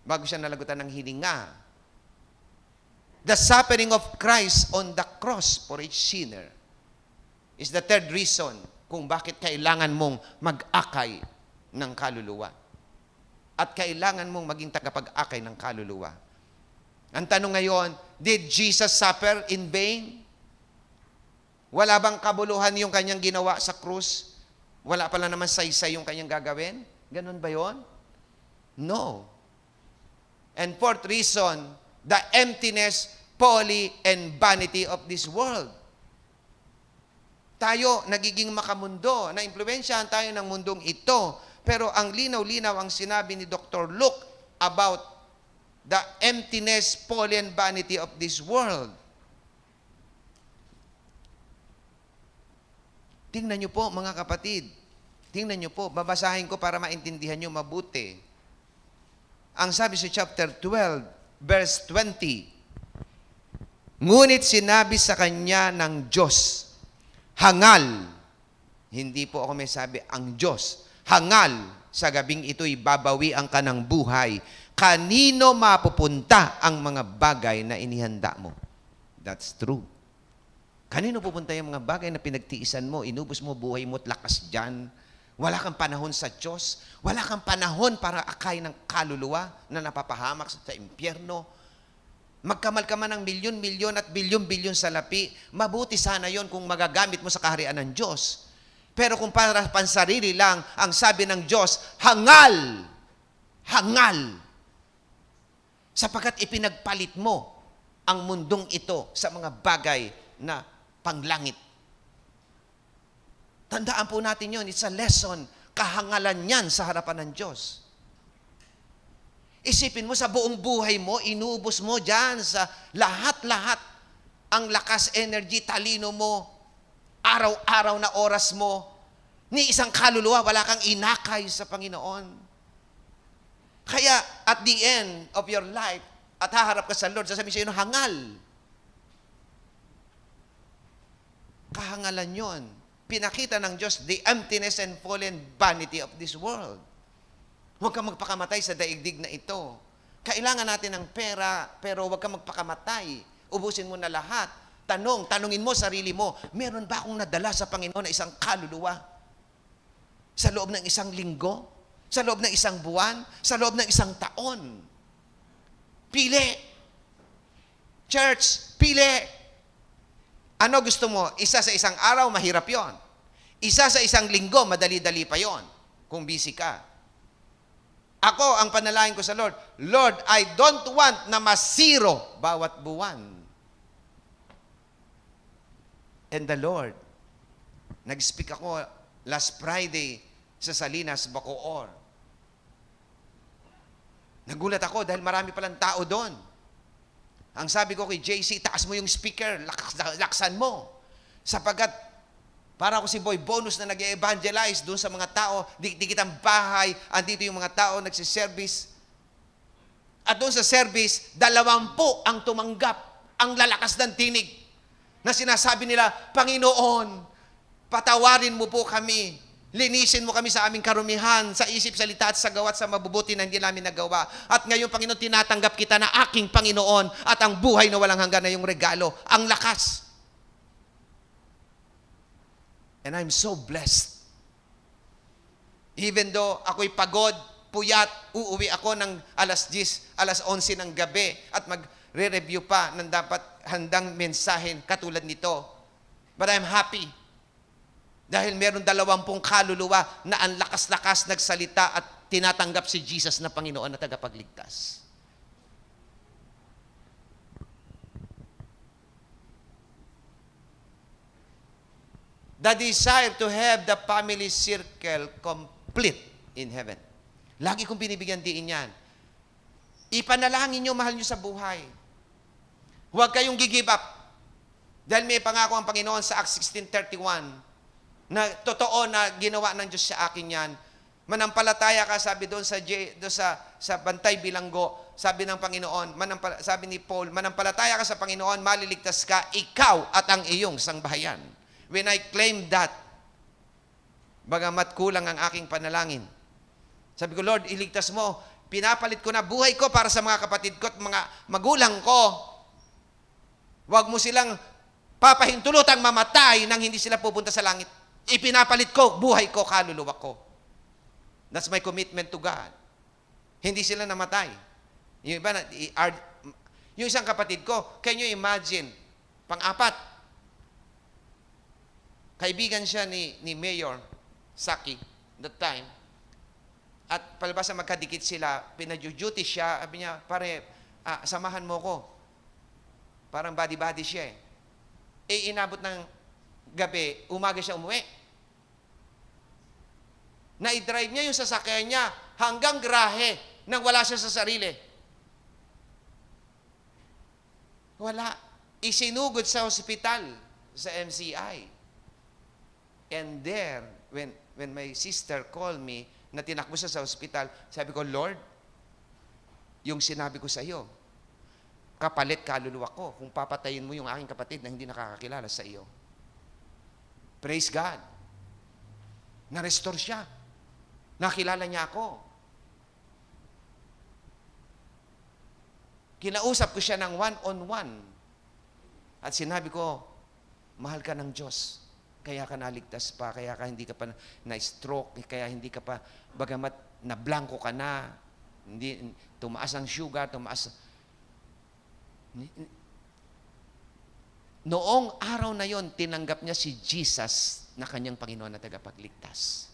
bago siya nalagutan ng hininga. The suffering of Christ on the cross for each sinner is the third reason kung bakit kailangan mong mag-akay ng kaluluwa. At kailangan mong maging tagapag-akay ng kaluluwa. Ang tanong ngayon, did Jesus suffer in vain? Wala bang kabuluhan yung kanyang ginawa sa krus? Wala pala naman saysay yung kanyang gagawin? Ganun ba yon? No. And fourth reason, the emptiness, folly, and vanity of this world. Tayo nagiging makamundo, na-impluwensyahan tayo ng mundong ito. Pero ang linaw-linaw ang sinabi ni Dr. Luke about the emptiness, folly, and vanity of this world. Tingnan niyo po mga kapatid. Tingnan niyo po, babasahin ko para maintindihan niyo mabuti. Ang sabi sa chapter 12, verse 20, ngunit sinabi sa kanya ng Diyos, hangal, hindi po ako may sabi, ang Diyos, hangal, sa gabing ito'y babawian ka ng buhay. Kanino mapupunta ang mga bagay na inihanda mo? That's true. Kanino pupunta yung mga bagay na pinagtiisan mo, inubos mo buhay mo at lakas dyan? Wala kang panahon sa Diyos. Wala kang panahon para akay ng kaluluwa na napapahamak sa impyerno. Magkamal ka man ng milyon-milyon at bilyon-bilyon sa lapi, mabuti sana yon kung magagamit mo sa kaharian ng Diyos. Pero kung para pansarili lang, ang sabi ng Diyos, hangal! Hangal! Sapagkat ipinagpalit mo ang mundong ito sa mga bagay na panglangit. Tandaan po natin yon, it's a lesson. Kahangalan yan sa harapan ng Diyos. Isipin mo sa buong buhay mo, inubos mo dyan sa lahat-lahat ang lakas, energy, talino mo, araw-araw na oras mo, ni isang kaluluwa, wala kang inakay sa Panginoon. Kaya, at the end of your life, at haharap ka sa Lord, sasabihin sa iyo, hangal. Kahangalan yon. Pinakita ng Diyos the emptiness and fallen vanity of this world. Huwag kang magpakamatay sa daigdig na ito. Kailangan natin ng pera, pero huwag kang magpakamatay. Ubusin mo na lahat. Tanungin mo sarili mo, meron ba akong nadala sa Panginoon na isang kaluluwa? Sa loob ng isang linggo? Sa loob ng isang buwan? Sa loob ng isang taon? Pili. Church, pili. Ano gusto mo? Isa sa isang araw, mahirap yon. Isa sa isang linggo, madali-dali pa yon. Kung busy ka. Ako, ang panalangin ko sa Lord, Lord, I don't want na masiro bawat buwan. And the Lord, nag-speak ako last Friday sa Salinas, Bacoor. Nagulat ako dahil marami palang tao doon. Ang sabi ko kay JC, taas mo yung speaker, laksan mo. Sapagkat, para ako si Boy Bonus na nag-evangelize doon sa mga tao, dikit ang bahay, andito yung mga tao, nagsiservice. At doon sa service, 20 ang tumanggap, ang lalakas ng tinig, na sinasabi nila, Panginoon, patawarin mo po kami. Linisin mo kami sa aming karumihan, sa isip, salita at sa gawa at sa mabubuti na hindi namin nagawa. At ngayon, Panginoon, tinatanggap kita na aking Panginoon at ang buhay na walang hanggan na yung regalo. Ang lakas. And I'm so blessed. Even though ako'y pagod, puyat, uuwi ako ng alas 10, alas 11 ng gabi at magre-review pa ng dapat handang mensahe katulad nito. But I'm happy. Dahil meron 20 kaluluwa na ang lakas-lakas nagsalita at tinatanggap si Jesus na Panginoon na tagapagligtas. The desire to have the family circle complete in heaven. Lagi kong binibigyan diin yan. Ipanalangin nyo, mahal nyo sa buhay. Huwag kayong give up. Dahil may pangako ang Panginoon sa Acts 16:31 na totoo na ginawa ng Diyos sa akin yan. Manampalataya ka, sabi doon sa Bantay Bilanggo, sabi ng Panginoon, sabi ni Paul, manampalataya ka sa Panginoon, maliligtas ka, ikaw at ang iyong sangbahayan. When I claim that, bagamat kulang ang aking panalangin, sabi ko, Lord, iligtas mo. Pinapalit ko na buhay ko para sa mga kapatid ko at mga magulang ko. Huwag mo silang papahintulutang mamatay nang hindi sila pupunta sa langit. Ipinapalit ko buhay ko, kaluluwa ko. That's my commitment to God. Hindi sila namatay. Yung iba, yung isang kapatid ko, can you imagine, pang-apat, kaibigan siya ni Mayor Saki that time. At palabas na magkadikit sila, pinadyo-duty siya, sabi niya, pare, samahan mo ko. Parang body-body siya eh. Inabot ng gabi, umaga siya umuwi. Na-drive niya yung sasakyan niya hanggang Grahe nang wala siya sa sarili. Wala. Isinugod sa ospital, sa MCI. And there, when my sister called me, na tinakbo siya sa ospital, sabi ko, Lord, yung sinabi ko sa iyo, kapalit kaluluwa ko kung papatayin mo yung aking kapatid na hindi nakakakilala sa iyo. Praise God. Na-restore siya. Nakilala niya ako. Kinausap ko siya ng one-on-one. At sinabi ko, mahal ka ng Diyos. Kaya ka naligtas pa, kaya ka hindi ka pa na-stroke, kaya hindi ka pa, bagamat na-blanco ka na, hindi, tumaas ang sugar, tumaas. Noong araw na yon, tinanggap niya si Jesus na kanyang Panginoon na tagapagligtas.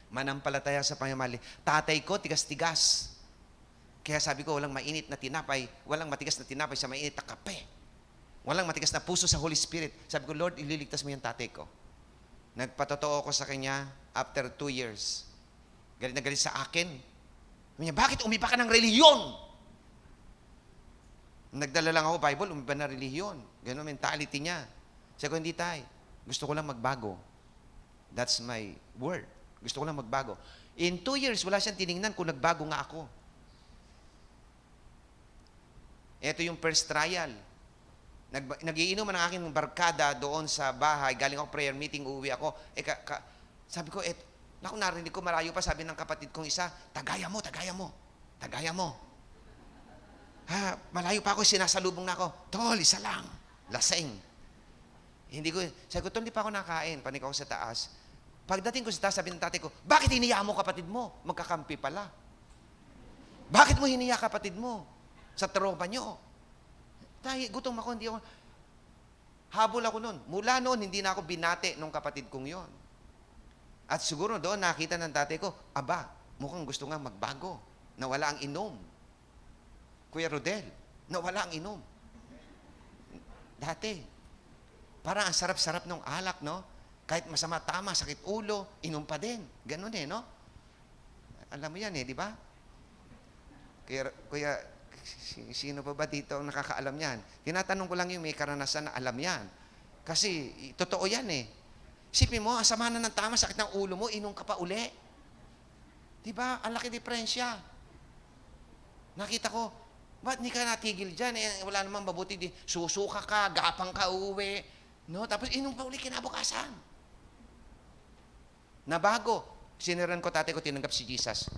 Manampalataya sa pamamali. Tatay ko, tigas-tigas. Kaya sabi ko, walang mainit na tinapay, walang matigas na tinapay sa mainit na kape. Walang matigas na puso sa Holy Spirit. Sabi ko, Lord, ililigtas mo yung tatay ko. Nagpatotoo ko sa kanya after 2 years. Galit na galit sa akin. Sabi niya, bakit umiba ka ng relihiyon? Nagdala lang ako Bible, umiba na relihiyon. Ganun mentality niya. Sabi ko, hindi tay. Gusto ko lang magbago. That's my word. Gusto ko lang magbago. In 2 years, wala siyang tiningnan kung nagbago nga ako. Ito yung first trial. Nagiinom ang aking barkada doon sa bahay. Galing ako prayer meeting, uuwi ako. Sabi ko, naku, narinig ko, malayo pa, sabi ng kapatid kong isa, tagaya mo, tagaya mo. Tagaya mo. Malayo pa ako, sinasalubong na ako. Tol, isa lang. Lasing. Sabi ko, tol, hindi pa ako nakain. Panik ako sa taas. Pagdating ko sa taas, sabi ng tatay ko, bakit hiniya mo kapatid mo? Magkakampi pala. Bakit mo hiniya kapatid mo? Sa tropa nyo. Dahil gutom ako, hindi ako. Habol ako noon. Mula noon, hindi na ako binate nung kapatid kong yon. At siguro doon, nakita ng tatay ko, aba, mukhang gusto nga magbago. Nawala ang inom. Kuya Rodel, nawala ang inom. Dati, parang ang sarap-sarap ng alak, no? Kahit masama tama, sakit ulo, inom pa din. Ganun no? Alam mo yan di ba? Kuya, sino pa ba dito ang nakakaalam yan? Tinatanong ko lang yung may karanasan na alam yan. Kasi, totoo yan Isipin mo, ang sama na ng tama, sakit ng ulo mo, inom ka pa uli. Diba? Ang laki diferensya. Nakita ko, ba't hindi ka natigil dyan? Wala namang mabuti. Susuka ka, gapang ka, uuwi. No? Tapos inom pa uli kinabukasan. Nabago. Siniran ko, tatay ko, tinanggap si Jesus.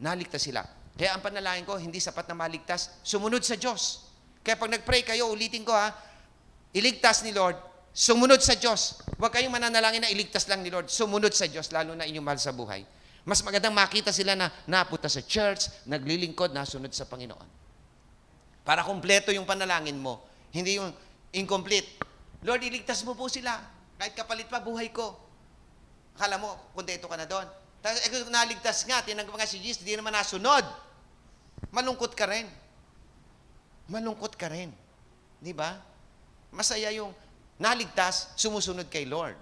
Naligtas sila. Kaya ang panalangin ko, hindi sapat na maligtas, sumunod sa Diyos. Kaya pag nag-pray kayo, ulitin ko iligtas ni Lord, sumunod sa Diyos. Huwag kayong mananalangin na iligtas lang ni Lord, sumunod sa Diyos, lalo na inyong mahal sa buhay. Mas magandang makita sila na napunta sa church, naglilingkod, nasunod sa Panginoon. Para kumpleto yung panalangin mo, hindi yung incomplete. Lord, iligtas mo po sila. Kahit kapalit pa buhay ko. Akala mo, kontento ka na doon. Tapos, kung naligtas nga, tinanggap nga si Jesus, hindi naman nasunod. Malungkot ka rin. Malungkot ka rin. Di ba? Masaya yung naligtas, sumusunod kay Lord.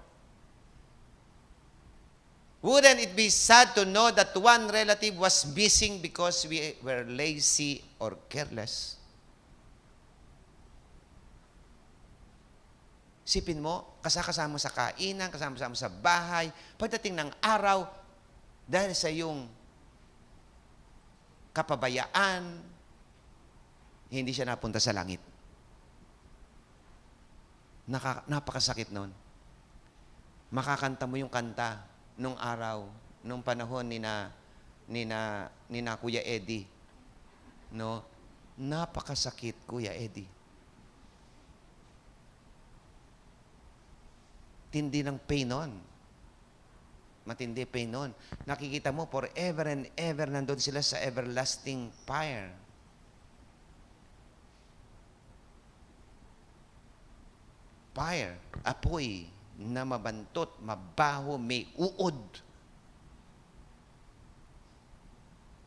Wouldn't it be sad to know that one relative was missing because we were lazy or careless? Sipin mo, kasama sa kainan, kasama sa bahay, pagdating ng araw, dahil sa iyong kapabayaan, hindi siya napunta sa langit. Napakasakit nun. Makakanta mo yung kanta nung araw, nung panahon ni na Kuya Eddie. No? Napakasakit, Kuya Eddie. Tindi ng pain nun. Matindi pain nun. Nakikita mo, forever and ever, nandun sila sa everlasting fire. Fire, apoy, na mabantot, mabaho, may uod.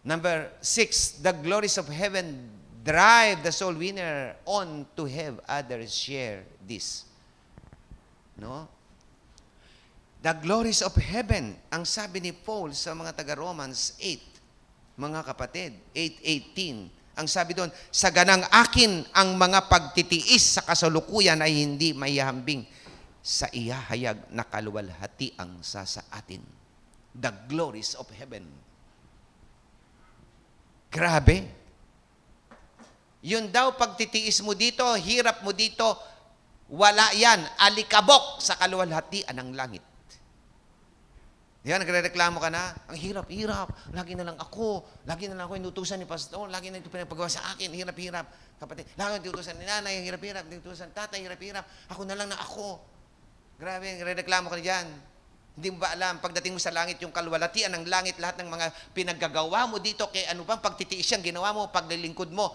Number 6, the glories of heaven drive the soul winner on to have others share this. No? The glories of heaven, ang sabi ni Paul sa mga taga-Romans 8, mga kapatid, 8:18. Ang sabi doon, sa ganang akin ang mga pagtitiis sa kasalukuyan ay hindi maihambing sa iyahayag na kaluwalhatiang sa atin. The glories of heaven. Grabe. Yun daw pagtitiis mo dito, hirap mo dito, wala yan, alikabok sa kaluwalhatian ng langit. Yan, nagre-reklamo ka na, ang hirap-hirap, lagi na lang ako inutusan ni pastor, lagi na ito pinapagawa sa akin, hirap-hirap. Kapatid, lagi na inutusan ni nanay, hirap-hirap, inutusan tatay, hirap-hirap, ako na lang na ako. Grabe, nagre-reklamo ka na dyan. Hindi mo ba alam, pagdating mo sa langit, yung kaluwalhatian ng langit, lahat ng mga pinaggagawa mo dito, kay ano bang pagtitiis yung ginawa mo, paglilingkod mo,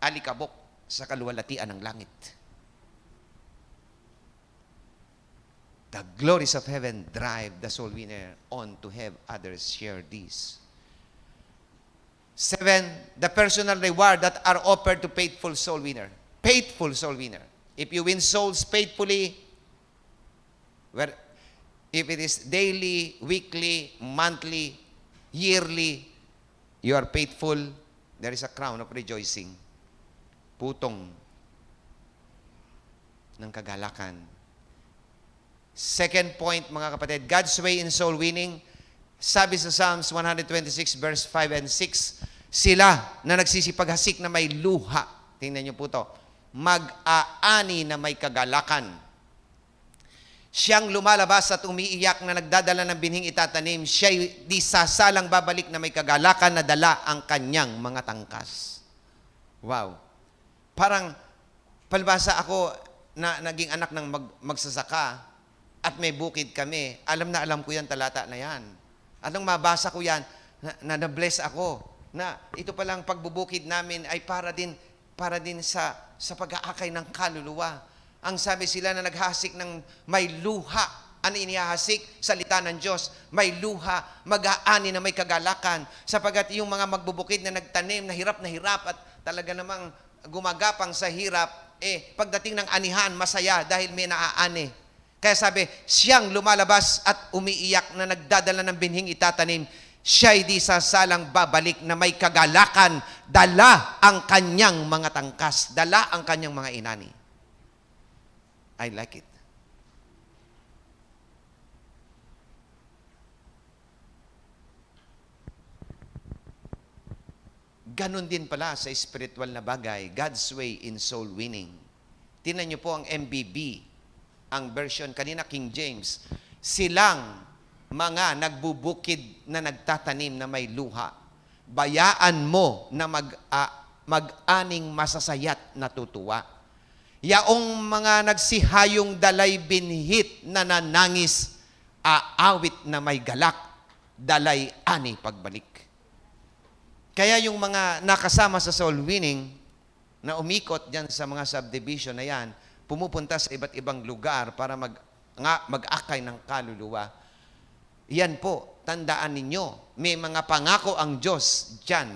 alikabok sa kaluwalhatian ng langit. The glories of heaven drive the soul winner on to have others share this. 7, the personal reward that are offered to faithful soul winner. Faithful soul winner. If you win souls faithfully, if it is daily, weekly, monthly, yearly, you are faithful, there is a crown of rejoicing. Putong ng kagalakan. Second point, mga kapatid, God's way in soul winning. Sabi sa Psalms 126 verse 5 and 6, sila na nagsisipaghasik na may luha. Tingnan niyo po to. Mag-aani na may kagalakan. Siyang lumalabas at umiiyak na nagdadala ng binhing itatanim. Siya'y di sasalang babalik na may kagalakan na dala ang kanyang mga tangkas. Wow. Parang palibasa ako na naging anak ng magsasaka at may bukid kami. Alam na alam ko yan, talata na yan. At nung mabasa ko yan, na-bless ako na ito palang pagbubukid namin ay para din sa pag-aakay ng kaluluwa. Ang sabi sila na naghasik ng may luha. Ano inihasik? Salita ng Diyos. May luha, mag-aani na may kagalakan. Sapagat yung mga magbubukid na nagtanim, na hirap at talaga namang gumagapang sa hirap, pagdating ng anihan, masaya dahil may naaani. Kaya sabi, siyang lumalabas at umiiyak na nagdadala ng binhing itatanim, siya'y di sasalang babalik na may kagalakan, dala ang kanyang mga tangkas, dala ang kanyang mga inani. I like it. Ganon din pala sa spiritual na bagay, God's way in soul winning. Tingnan niyo po ang MBB, ang version kanina King James. Silang mga nagbubukid na nagtatanim na may luha. Bayaan mo na mag-aning masasayat natutuwa. Yaong mga nagsihayong dalay binhit na nanangis, aawit na may galak, dalay ani pagbalik. Kaya yung mga nakasama sa soul winning, na umikot dyan sa mga subdivision na yan, pumupunta sa iba't ibang lugar para mag-akay ng kaluluwa. Yan po, tandaan ninyo, may mga pangako ang Diyos dyan.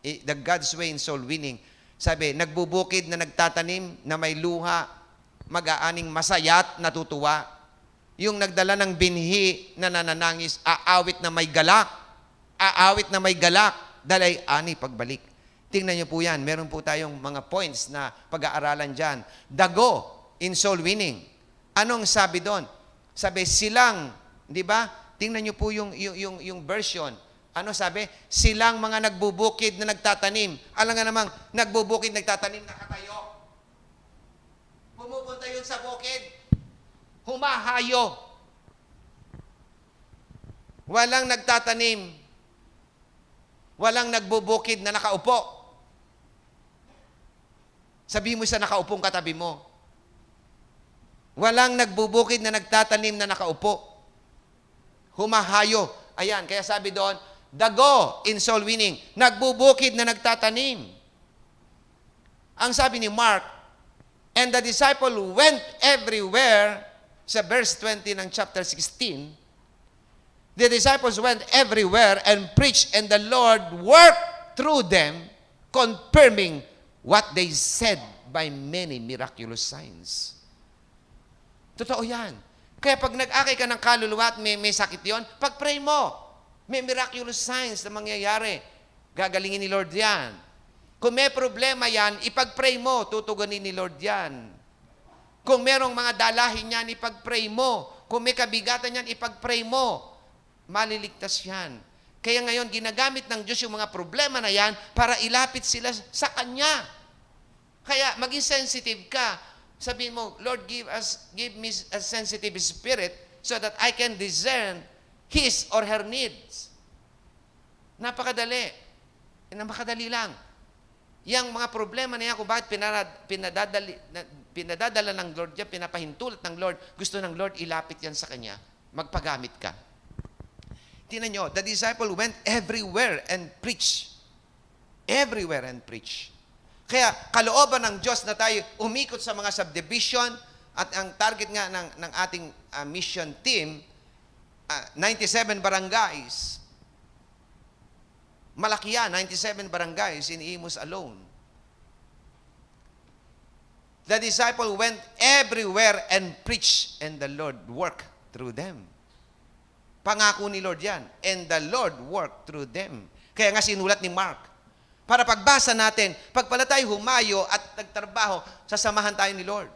The God's way in soul winning. Sabi, nagbubukid na nagtatanim na may luha, mag-aaning masaya't natutuwa. Yung nagdala ng binhi na nananangis, aawit na may galak. Aawit na may galak. Dalay ani pagbalik. Tingnan niyo po yan. Meron po tayong mga points na pag-aaralan dyan. Dago in soul winning. Anong sabi doon? Sabi, silang, di ba? Tingnan niyo po yung version. Ano sabi? Silang mga nagbubukid na nagtatanim. Alam nga namang, nagbubukid, nagtatanim, nakatayo. Pumupunta yun sa bukid. Humahayo. Walang nagtatanim. Walang nagbubukid na nakaupo. Sabihin mo sa nakaupong katabi mo. Walang nagbubukid na nagtatanim na nakaupo. Humahayo. Ayan, kaya sabi doon, dago in soul winning. Nagbubukid na nagtatanim. Ang sabi ni Mark, and the disciple went everywhere, sa verse 20 ng chapter 16, the disciples went everywhere and preached, and the Lord worked through them, confirming what they said by many miraculous signs. Totoo yan. Kaya pag nag-akay ka ng kaluluwa at may sakit yon, pag-pray mo. May miraculous signs na mangyayari. Gagalingin ni Lord yan. Kung may problema yan, ipag-pray mo, tutugunin ni Lord yan. Kung merong mga dalahin yan, ipag-pray mo. Kung may kabigatan yan, ipag-pray mo. Maliligtas yan. Kaya ngayon, ginagamit ng Diyos yung mga problema na yan para ilapit sila sa Kanya. Kaya maging sensitive ka. Sabihin mo, Lord, give me a sensitive spirit so that I can discern his or her needs. Napakadali. Napakadali lang. Yang mga problema na yan, kung bakit pinadadala ng Lord yan, pinapahintulot ng Lord, gusto ng Lord ilapit yan sa Kanya, magpagamit ka. Tingnan nyo, the disciple went everywhere and preached. Everywhere and preached. Kaya kalooban ng Diyos na tayo umikot sa mga subdivision at ang target nga ng ating mission team, 97 barangays. Malaki yan, 97 barangays in Imus alone. The disciple went everywhere and preached, and the Lord worked through them. Pangako ni Lord yan. And the Lord worked through them. Kaya nga sinulat ni Mark, para pagbasa natin, pag pala tayo humayo at nagtrabaho, sasamahan tayo ni Lord.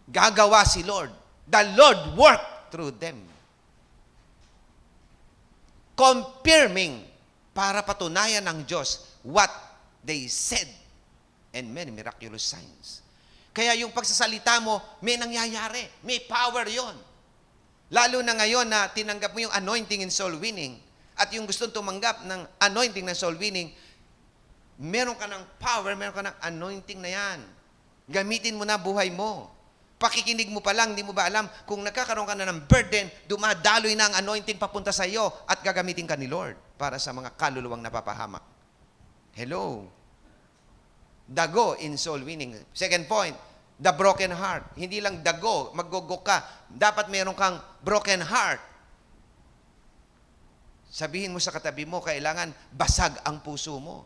Gagawa si Lord. The Lord worked through them. Confirming, para patunayan ng Diyos what they said, and many miraculous signs. Kaya yung pagsasalita mo, may nangyayari. May power yon. Lalo na ngayon na tinanggap mo yung anointing in soul winning, at yung gustong tumanggap ng anointing ng soul winning, meron ka ng power, meron ka ng anointing na yan. Gamitin mo na buhay mo. Pakikinig mo pa lang, hindi mo ba alam, kung nagkakaroon ka na ng burden, dumadaloy na ang anointing papunta sa iyo at gagamitin ka ni Lord para sa mga kaluluwang napapahamak. Hello. Dago in soul winning. Second point, the broken heart. Hindi lang dago, maggogo ka. Dapat meron kang broken heart. Sabihin mo sa katabi mo, kailangan basag ang puso mo.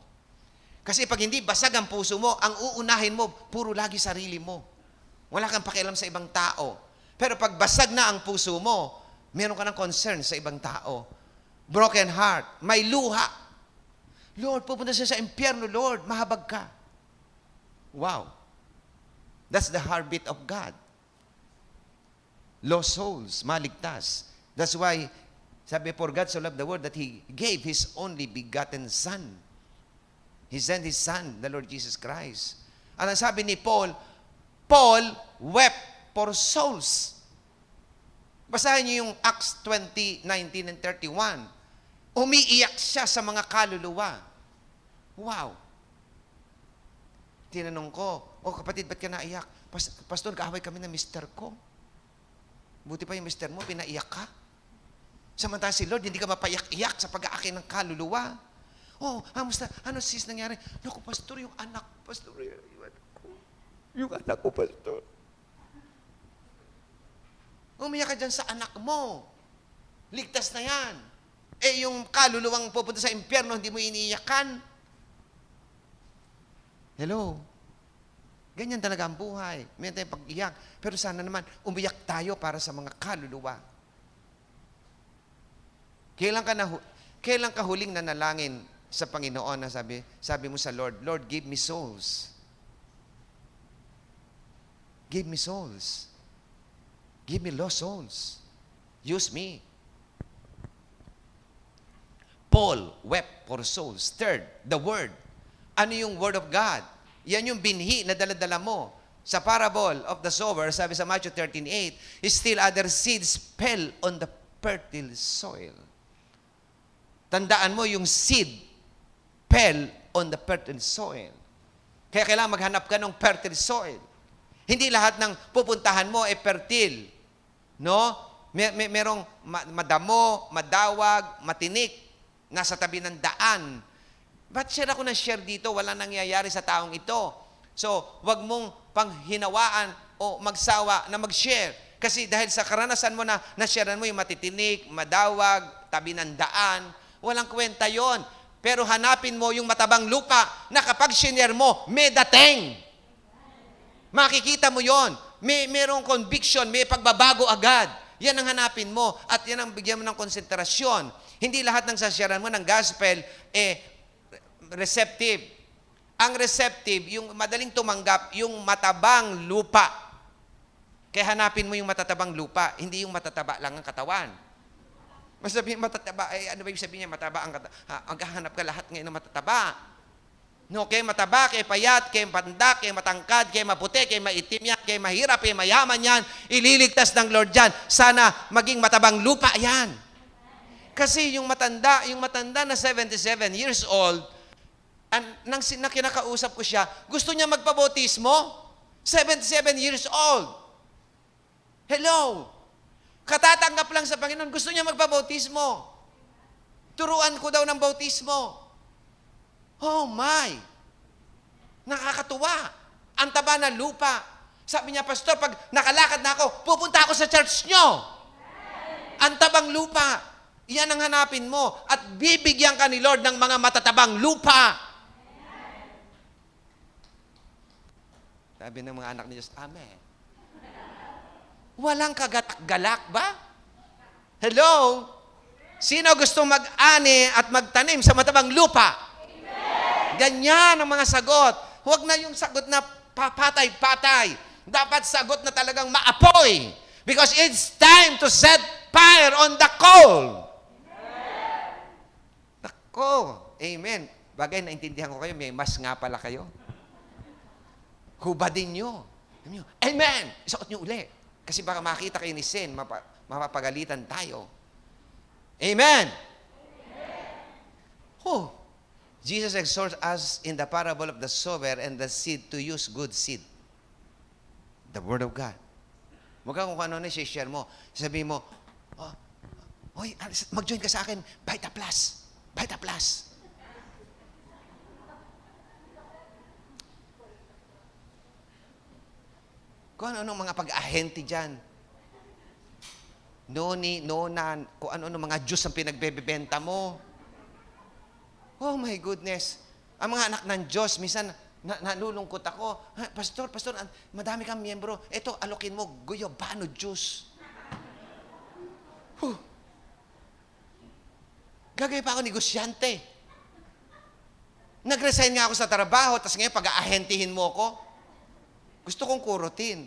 Kasi pag hindi basag ang puso mo, ang uunahin mo, puro lagi sarili mo. Wala kang pakialam sa ibang tao. Pero pag basag na ang puso mo, meron ka ng concern sa ibang tao. Broken heart, may luha. Lord, pupunta siya sa impyerno, Lord, mahabag ka. Wow. That's the heartbeat of God. Lost souls, maligtas. That's why, sabi, for God so loved the world that He gave His only begotten Son. He sent His Son, the Lord Jesus Christ. Ang sabi ni Paul wept for souls. Basahin niyo yung Acts 20:19 and 31. Umiiyak siya sa mga kaluluwa. Wow. Tinanong ko, kapatid, ba't ka naiyak? Pastor, kaaway kami ng mister ko. Buti pa yung mister mo, pinaiyak ka. Samantala si Lord, hindi ka mapaiyak-iyak sa pag-aakin ng kaluluwa. Musta? Ano sis nangyari? Naku, pastor, yung anak ko, pastor. umiyak ka dyan sa anak mo. Ligtas na yan. Eh, yung kaluluwang pupunta sa impyerno, hindi mo iniiyakan. Hello? Ganyan talaga ang buhay. May tayong pag-iyak. Pero sana naman, umiyak tayo para sa mga kaluluwa. Kailan ka huling nanalangin sa Panginoon na sabi mo sa Lord, Lord, give me souls. Give me souls. Give me lost souls. Use me. Paul wept for souls. Third, the Word. Ano yung Word of God? Yan yung binhi na daladala mo. Sa parable of the sower, sabi sa Matthew 13:8, still other seeds fell on the fertile soil. Tandaan mo yung seed fell on the fertile soil. Kaya kailangan maghanap ka ng fertile soil. Hindi lahat ng pupuntahan mo ay fertile. No? Merong madamo, madawag, matinik, nasa tabi ng daan. Ba't share ako ng share dito? Wala nangyayari sa taong ito. So, wag mong panghinawaan o magsawa na mag-share. Kasi dahil sa karanasan mo na na-sharean mo yung matitinik, madawag, tabi ng daan, walang kwenta yon. Pero hanapin mo yung matabang lupa na kapag share mo, may dating. Makikita mo yon. Merong conviction, may pagbabago agad. Yan ang hanapin mo at yan ang bigyan mo ng konsentrasyon. Hindi lahat ng sasyaran mo ng gospel receptive. Ang receptive, yung madaling tumanggap, yung matabang lupa. Kaya hanapin mo yung matatabang lupa, hindi yung matataba lang ang katawan. Mas sabihin matataba, ano ba yung sabihin niya? Mataba ang katawan. Maghahanap ka lahat ngayon ng matataba. No, kaya mataba, kaya payat, kaya panda, kaya matangkad, kaya maputi, kaya maitim yan, kaya mahirap, kaya mayaman yan, ililigtas ng Lord yan. Sana maging matabang lupa yan. Kasi yung matanda na 77 years old, nang kinakausap ko siya, gusto niya magpabautismo. 77 years old. Hello. Katatanggap lang sa Panginoon, gusto niya magpabautismo. Turuan ko daw ng bautismo. Oh my! Nakakatuwa. Ang taba ng lupa. Sabi niya, Pastor, pag nakalakad na ako, pupunta ako sa church nyo. Ang tabang lupa. Yan ang hanapin mo. At bibigyan ka ni Lord ng mga matatabang lupa. Sabi ng mga anak ni Diyos, Amen. Walang kagalak ba? Hello? Sino gusto mag-ani at magtanim sa matabang lupa? Ganyan ang mga sagot. Huwag na yung sagot na patay-patay. Dapat sagot na talagang maapoy. Because it's time to set fire on the coal. Nako, amen. Bagay, naintindihan ko kayo, may mas nga pala kayo. Hubadin nyo. Amen! Isuot nyo uli. Kasi baka makita kayo ni Sin, mapapagalitan tayo. Amen! Oh, Jesus exhorts us in the parable of the sower and the seed to use good seed. The Word of God. Huwag kang kung ano na share mo. Sabihin mo, Hoy, mag-join ka sa akin, Vita Plus. Vita Plus. Kung ano-ano mga pag-ahente dyan. Noni, nonan, kung ano-ano mga Diyos ang pinagbebenta mo. Oh my goodness. Ang mga anak ng Diyos, minsan nalulungkot ako. Pastor, madami kang miyembro. Ito, alokin mo, guyabano juice. Gagawin pa ako negosyante. Nag-resign nga ako sa trabaho, tapos ngayon pag-aahentihin mo ako. Gusto kong kurutin.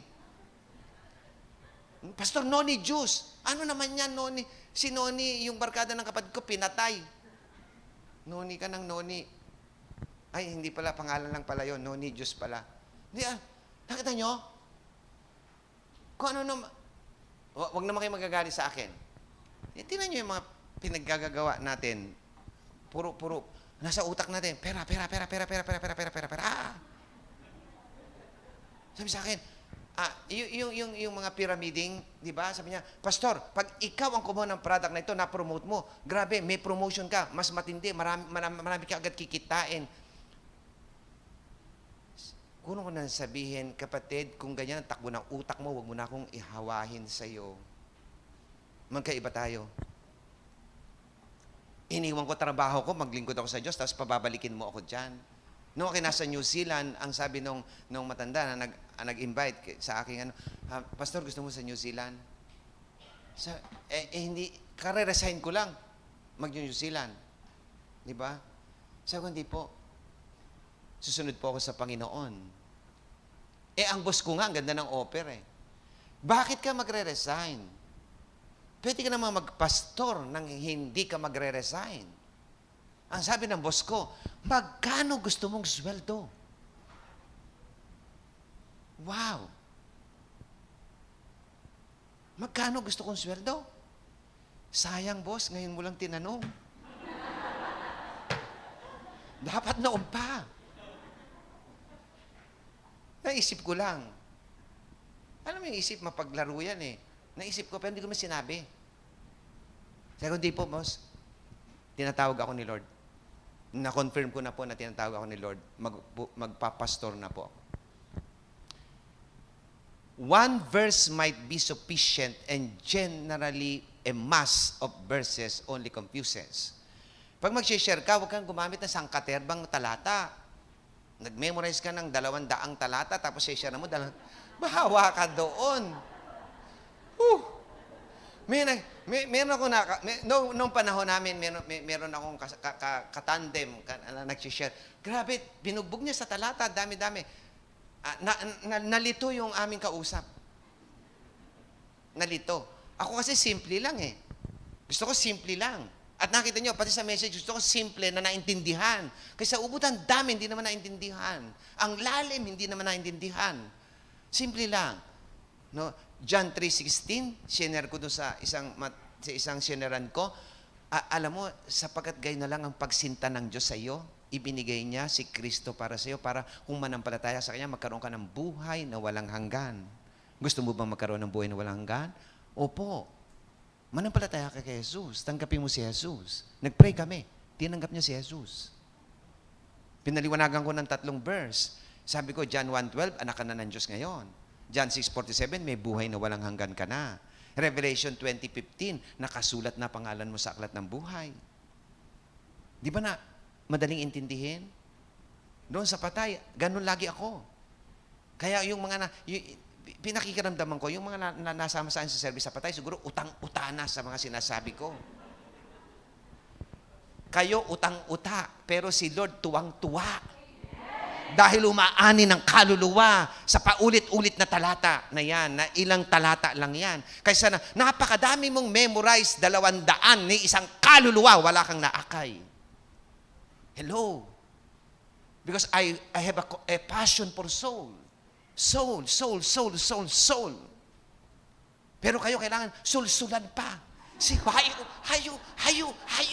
Pastor, Noni juice. Ano naman yan, Noni? Si Noni, yung barkada ng kapatid ko, pinatay. Noni ka ng Noni. Ay, hindi pala, pangalan lang pala yun. Noni juice pala. Hindi nakita nyo? Kung ano naman, wag naman kayo magagalit sa akin. Tingnan nyo yung mga pinaggagawa natin. Puro, nasa utak natin, pera. Sabi sa akin, yung mga pyramiding, di ba? Sabi niya, Pastor, pag ikaw ang kumuha ng product na ito, na-promote mo, grabe, may promotion ka, mas matindi, marami ka agad kikitain. Kuno ko na sabihin, kapatid, kung ganyan ang takbo ng utak mo, wag mo na akong ihawahin sa'yo. Magkaiba tayo. Iniwan ko trabaho ko, maglingkod ako sa Diyos, tapos pababalikin mo ako dyan. Noong ako nasa New Zealand, ang sabi nung matanda na nag-invite sa aking Pastor, gusto mo sa New Zealand? Hindi, kare-resign ko lang mag-New Zealand. Di ba? Sabi ko, hindi po. Susunod po ako sa Panginoon. Ang boss ko nga, ang ganda ng offer eh. Bakit ka magre-resign? Pwede ka naman magpastor nang hindi ka magre-resign. Ang sabi ng boss ko, magkano gusto mong sweldo? Wow! Magkano gusto kong sweldo? Sayang, boss, ngayon mo lang tinanong. Dapat noon pa. Naisip ko lang. Alam mo yung isip, mapaglaro yan eh. Naisip ko, pero hindi ko sinabi. Sabi ko, hindi po, boss. Tinatawag ako ni Lord. Na-confirm ko na po na tinatawag ako ni Lord. Magpapastor na po. One verse might be sufficient and generally a mass of verses only confuses. Pag mag-share ka, huwag kang gumamit ng sangkaterbang talata. Nag-memorize ka ng 200 talata, tapos share mo, bahawa ka doon. Meron ako noong panahon namin, meron akong katandem na nag-share. Grabe, binugbog niya sa talata, dami-dami. Nalito yung aming kausap. Nalito. Ako kasi simple lang eh. Gusto ko simple lang. At nakita niyo, pati sa message, gusto ko simple na naintindihan. Kasi sa ubutan, dami, hindi naman naintindihan. Ang lalim, hindi naman naintindihan. Simple lang. No? John 3:16, sinare ko doon sa isang sineran ko. Alam mo, sapagkat gayon na lang ang pagsinta ng Diyos sa iyo, ibinigay niya si Kristo para sa iyo, para kung manampalataya sa Kanya, magkaroon ka ng buhay na walang hanggan. Gusto mo bang magkaroon ng buhay na walang hanggan? Opo. Manampalataya ka kay Jesus. Tanggapin mo si Jesus. Nag-pray kami. Tinanggap niya si Jesus. Pinaliwanagan ko ng 3 verse. Sabi ko, John 1:12, anak ka na ng Diyos ngayon. John 6:47, may buhay na walang hanggan ka na. Revelation 20:15, nakasulat na pangalan mo sa aklat ng buhay. Di ba na madaling intindihin? Doon sa patay, ganun lagi ako. Kaya yung mga pinakikiramdaman ko, yung mga nasama sa akin sa service sa patay, siguro utang-utana sa mga sinasabi ko. Kayo utang-uta, pero si Lord tuwang-tuwa. Dahil umaani ng kaluluwa sa paulit-ulit na talata na yan, na ilang talata lang yan. Kaysa na napakadami mong memorize 200 ni isang kaluluwa, wala kang naakay. Hello? Because I have a passion for soul. Soul. Pero kayo kailangan sulsulan pa. Hayo.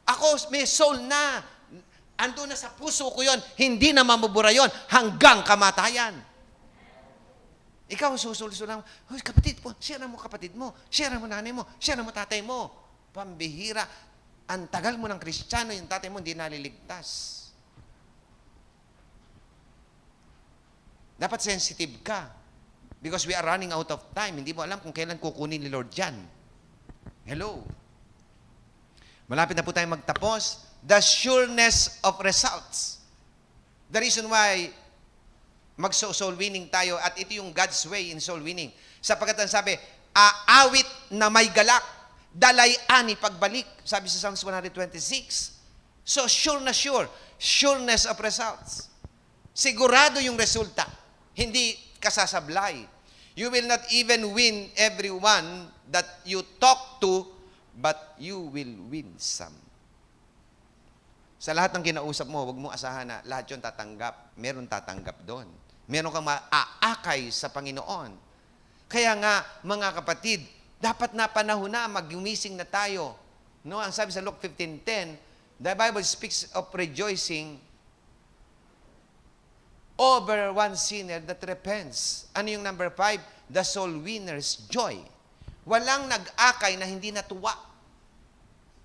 Ako may soul na. Ando na sa puso ko yon, hindi na mamubura yon hanggang kamatayan. Ikaw susulsulan mo, kapatid po, share mo kapatid mo, share mo nanay mo, share mo tatay mo. Pambihira. Ang tagal mo ng Kristiyano, yung tatay mo hindi naliligtas. Dapat sensitive ka. Because we are running out of time. Hindi mo alam kung kailan kukunin ni Lord yan. Hello? Malapit na po tayong magtapos. The sureness of results. The reason why mag-soul winning tayo, at ito yung God's way in soul winning. Sapagkat ang sabi, aawit na may galak, dalay-ani pagbalik. Sabi sa Psalms 126. So sure na sure. Sureness of results. Sigurado yung resulta. Hindi kasasablay. You will not even win everyone that you talk to, but you will win some. Sa lahat ng kinausap mo, huwag mong asahan na lahat yun tatanggap. Meron tatanggap doon. Meron kang maaakay sa Panginoon. Kaya nga, mga kapatid, dapat na panahon na, mag-umising na tayo. No? Ang sabi sa Luke 15:10, the Bible speaks of rejoicing over one sinner that repents. Ano yung number 5? The soul winner's joy. Walang nag-akay na hindi natuwa.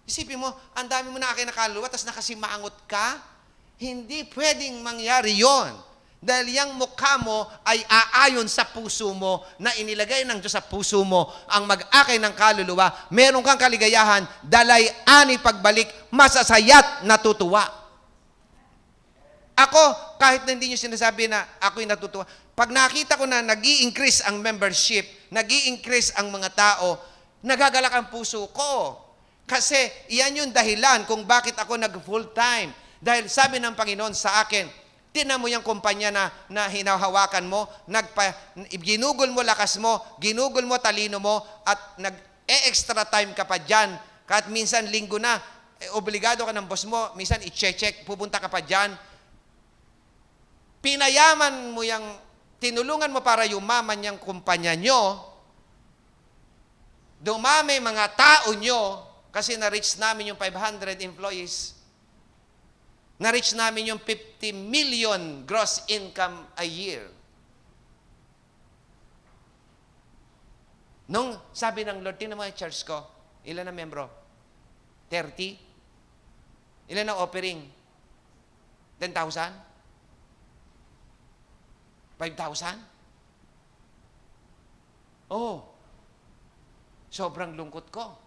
Isipin mo, ang dami mo na aking nakaluluwa, tapos nakasimangot ka, hindi pwedeng mangyari yon. Dahil yung mukha mo ay aayon sa puso mo na inilagay ng Diyos sa puso mo ang mag-akay ng kaluluwa. Meron kang kaligayahan, dalay ani pagbalik, masasayat, natutuwa. Ako, kahit na hindi nyo sinasabi na ako'y natutuwa, pag nakita ko na nag-i-increase ang membership, nag-i-increase ang mga tao, nagagalak ang puso ko. Kasi iyan yung dahilan kung bakit ako nag-full time. Dahil sabi ng Panginoon sa akin, tinan mo yung kumpanya na hinahawakan mo, ginugol mo lakas mo, ginugol mo talino mo, at nag-extra time ka pa dyan. Kahit minsan linggo na, obligado ka ng boss mo, minsan i-check, pupunta ka pa dyan. Pinayaman mo yung, tinulungan mo para yumaman yung kumpanya nyo, dumami mga tao nyo, kasi na-reach namin yung 500 employees, na-reach namin yung 50 million gross income a year. Nung sabi ng Lord, tingnan mo yung church ko, ilan na membro? 30? Ilan na offering? 10,000? 5,000? Oh, sobrang lungkot ko.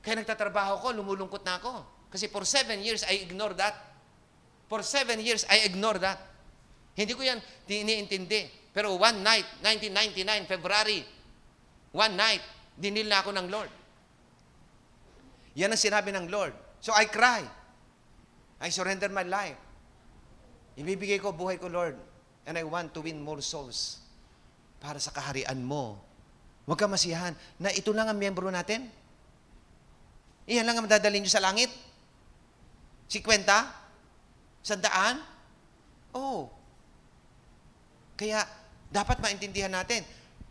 Kaya nagtatrabaho ko, lumulungkot na ako. Kasi for 7 years, I ignore that. For 7 years, I ignore that. Hindi ko yan iniintindi. Pero one night, 1999, February, one night, dinil na ako ng Lord. Yan ang sinabi ng Lord. So I cry. I surrender my life. Ibibigay ko buhay ko, Lord. And I want to win more souls para sa kaharian mo. Huwag ka masiyahan na ito lang ang miyembro natin. Iyan lang ang madadalhin nyo sa langit. 50? 100? Oh. Kaya, dapat maintindihan natin,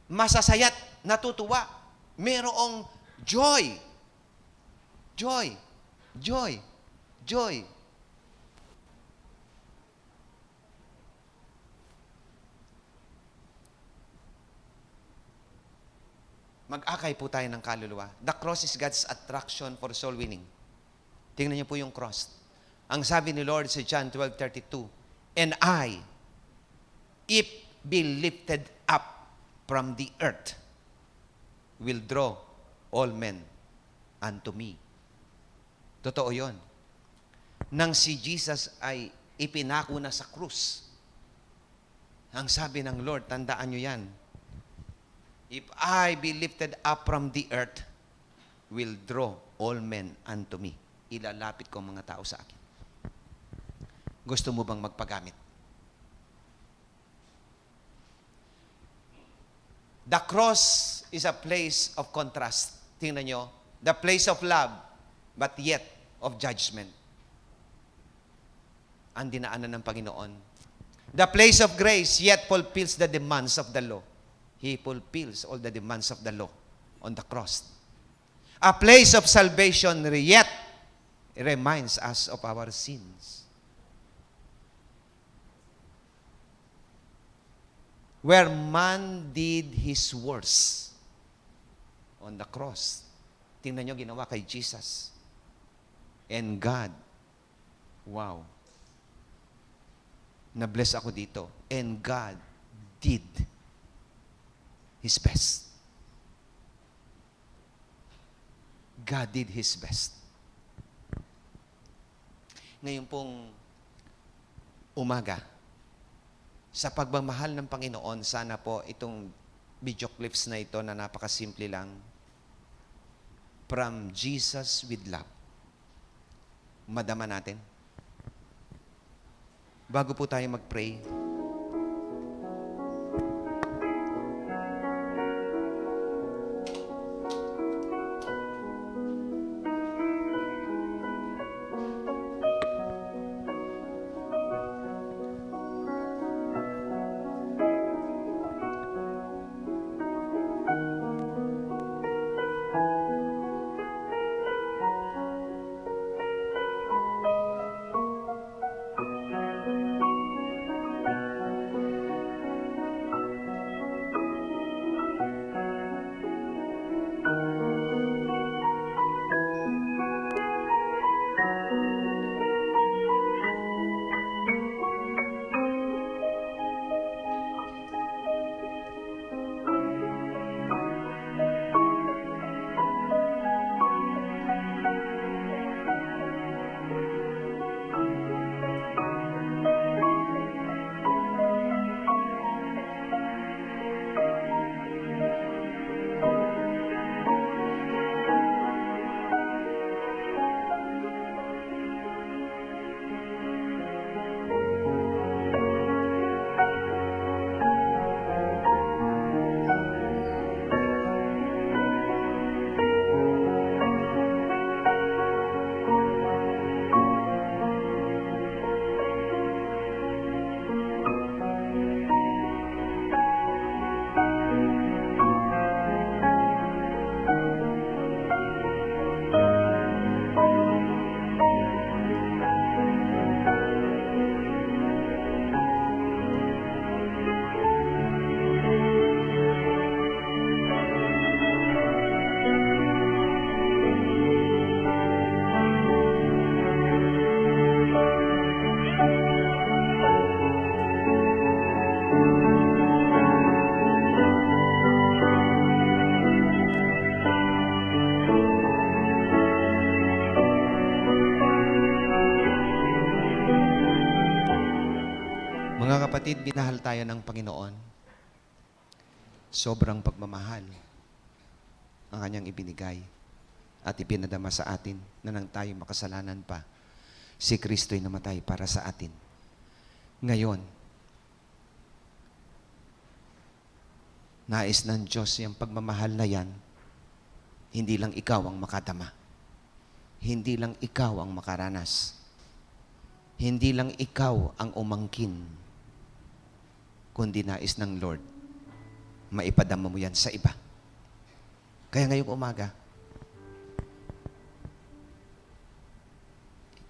masasayat, natutuwa, merong joy. Joy. Joy. Joy. Mag-akay po tayo ng kaluluwa. The cross is God's attraction for soul winning. Tingnan niyo po yung cross. Ang sabi ni Lord sa John 12:32, and I, if be lifted up from the earth, will draw all men unto me. Totoo yon. Nang si Jesus ay ipinako na sa krus, ang sabi ng Lord, tandaan nyo yan, if I be lifted up from the earth, will draw all men unto me. Ilalapit ko ang mga tao sa akin. Gusto mo bang magpagamit? The cross is a place of contrast. Tingnan nyo, the place of love, but yet of judgment. Ang dinaanan ng Panginoon. The place of grace, yet fulfills the demands of the law. He fulfills all the demands of the law on the cross. A place of salvation, yet reminds us of our sins. Where man did his worst on the cross. Tingnan nyo, ginawa kay Jesus. And God, wow, na-bless ako dito. And God did His best. God did His best. Ngayon pong umaga, sa pagmamahal ng Panginoon, sana po itong video clips na ito na napakasimple lang, from Jesus with love, madama natin. Bago po tayo mag-pray, Kapatid, minahal tayo ng Panginoon. Sobrang pagmamahal ang kanyang ibinigay at ipinadama sa atin na nang tayo makasalanan pa, si Kristo'y namatay para sa atin. Ngayon, nais ng Diyos yung pagmamahal na yan, hindi lang ikaw ang makadama. Hindi lang ikaw ang makaranas. Hindi lang ikaw ang umangkin, kundi nais ng Lord, maipadama mo yan sa iba. Kaya ngayong umaga,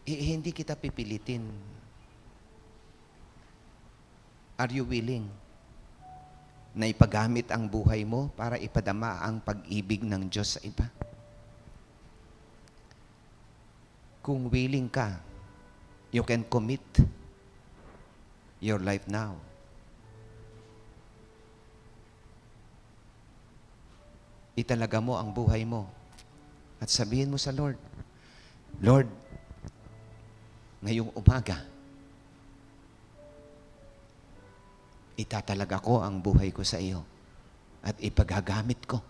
hindi kita pipilitin. Are you willing na ipagamit ang buhay mo para ipadama ang pag-ibig ng Diyos sa iba? Kung willing ka, you can commit your life now. Italaga mo ang buhay mo at sabihin mo sa Lord, Lord, ngayong umaga, itatalaga ko ang buhay ko sa iyo at ipagagamit ko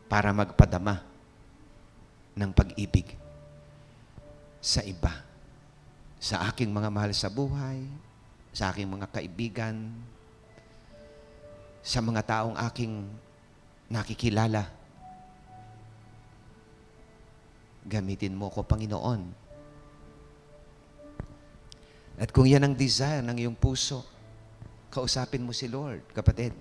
para magpadama ng pag-ibig sa iba, sa aking mga mahal sa buhay, sa aking mga kaibigan, sa mga taong aking nakikilala. Gamitin mo ko, Panginoon. At kung yan ang desire ng iyong puso, kausapin mo si Lord, kapatid.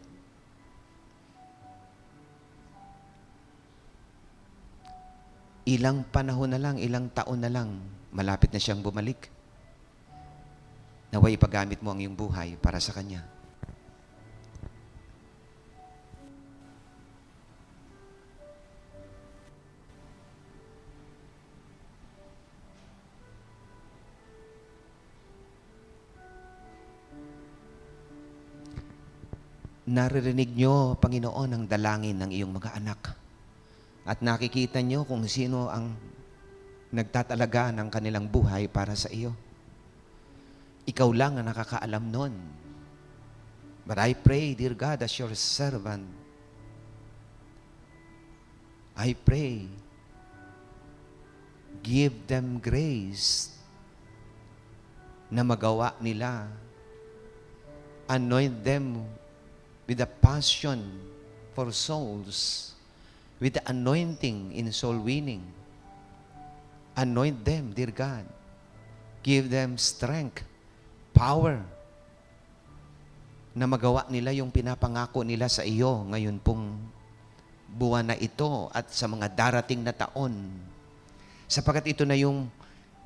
Ilang panahon na lang, ilang taon na lang, malapit na siyang bumalik. Naway ipagamit mo ang iyong buhay para sa Kanya. Naririnig nyo, Panginoon, ang dalangin ng iyong mga anak. At nakikita nyo kung sino ang nagtatalaga ng kanilang buhay para sa iyo. Ikaw lang ang nakakaalam nun. But I pray, dear God, as your servant, I pray, give them grace na magawa nila. Anoint them with a passion for souls, with the anointing in soul winning. Anoint them, dear God. Give them strength, power, na magawa nila yung pinapangako nila sa iyo ngayon pong buwan na ito at sa mga darating na taon. Sapagkat ito na yung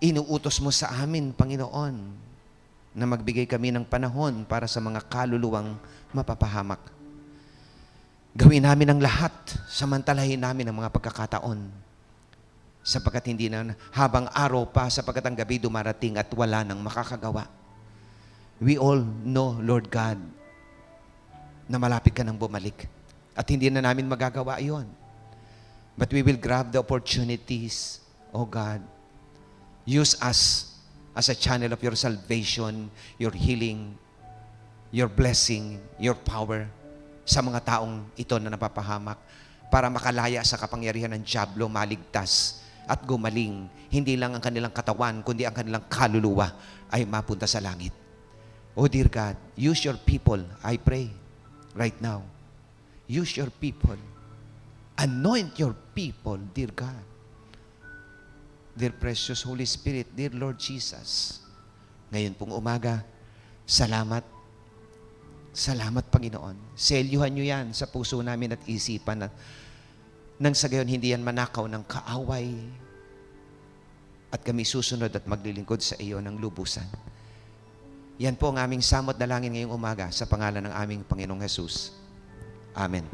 inuutos mo sa amin, Panginoon, na magbigay kami ng panahon para sa mga kaluluwang mapapahamak. Gawin namin ang lahat, samantalahin namin ang mga pagkakataon. Sapagkat hindi na habang araw pa, sapagkat ang gabi dumarating at wala nang makakagawa. We all know, Lord God, na malapit ka nang bumalik. At hindi na namin magagawa iyon. But we will grab the opportunities, oh God. Use us as a channel of your salvation, your healing, your blessing, your power sa mga taong ito na napapahamak para makalaya sa kapangyarihan ng dyablo, maligtas at gumaling. Hindi lang ang kanilang katawan, kundi ang kanilang kaluluwa ay mapunta sa langit. Oh dear God, use your people, I pray, right now. Use your people. Anoint your people, dear God. Dear precious Holy Spirit, dear Lord Jesus, ngayon pong umaga, salamat. Salamat, Panginoon. Selyuhan nyo yan sa puso namin at isipan at nang sa gayon hindi yan manakaw ng kaaway at kami susunod at maglilingkod sa iyo ng lubusan. Yan po ang aming samot dalangin ngayong umaga sa pangalan ng aming Panginoong Jesus. Amen.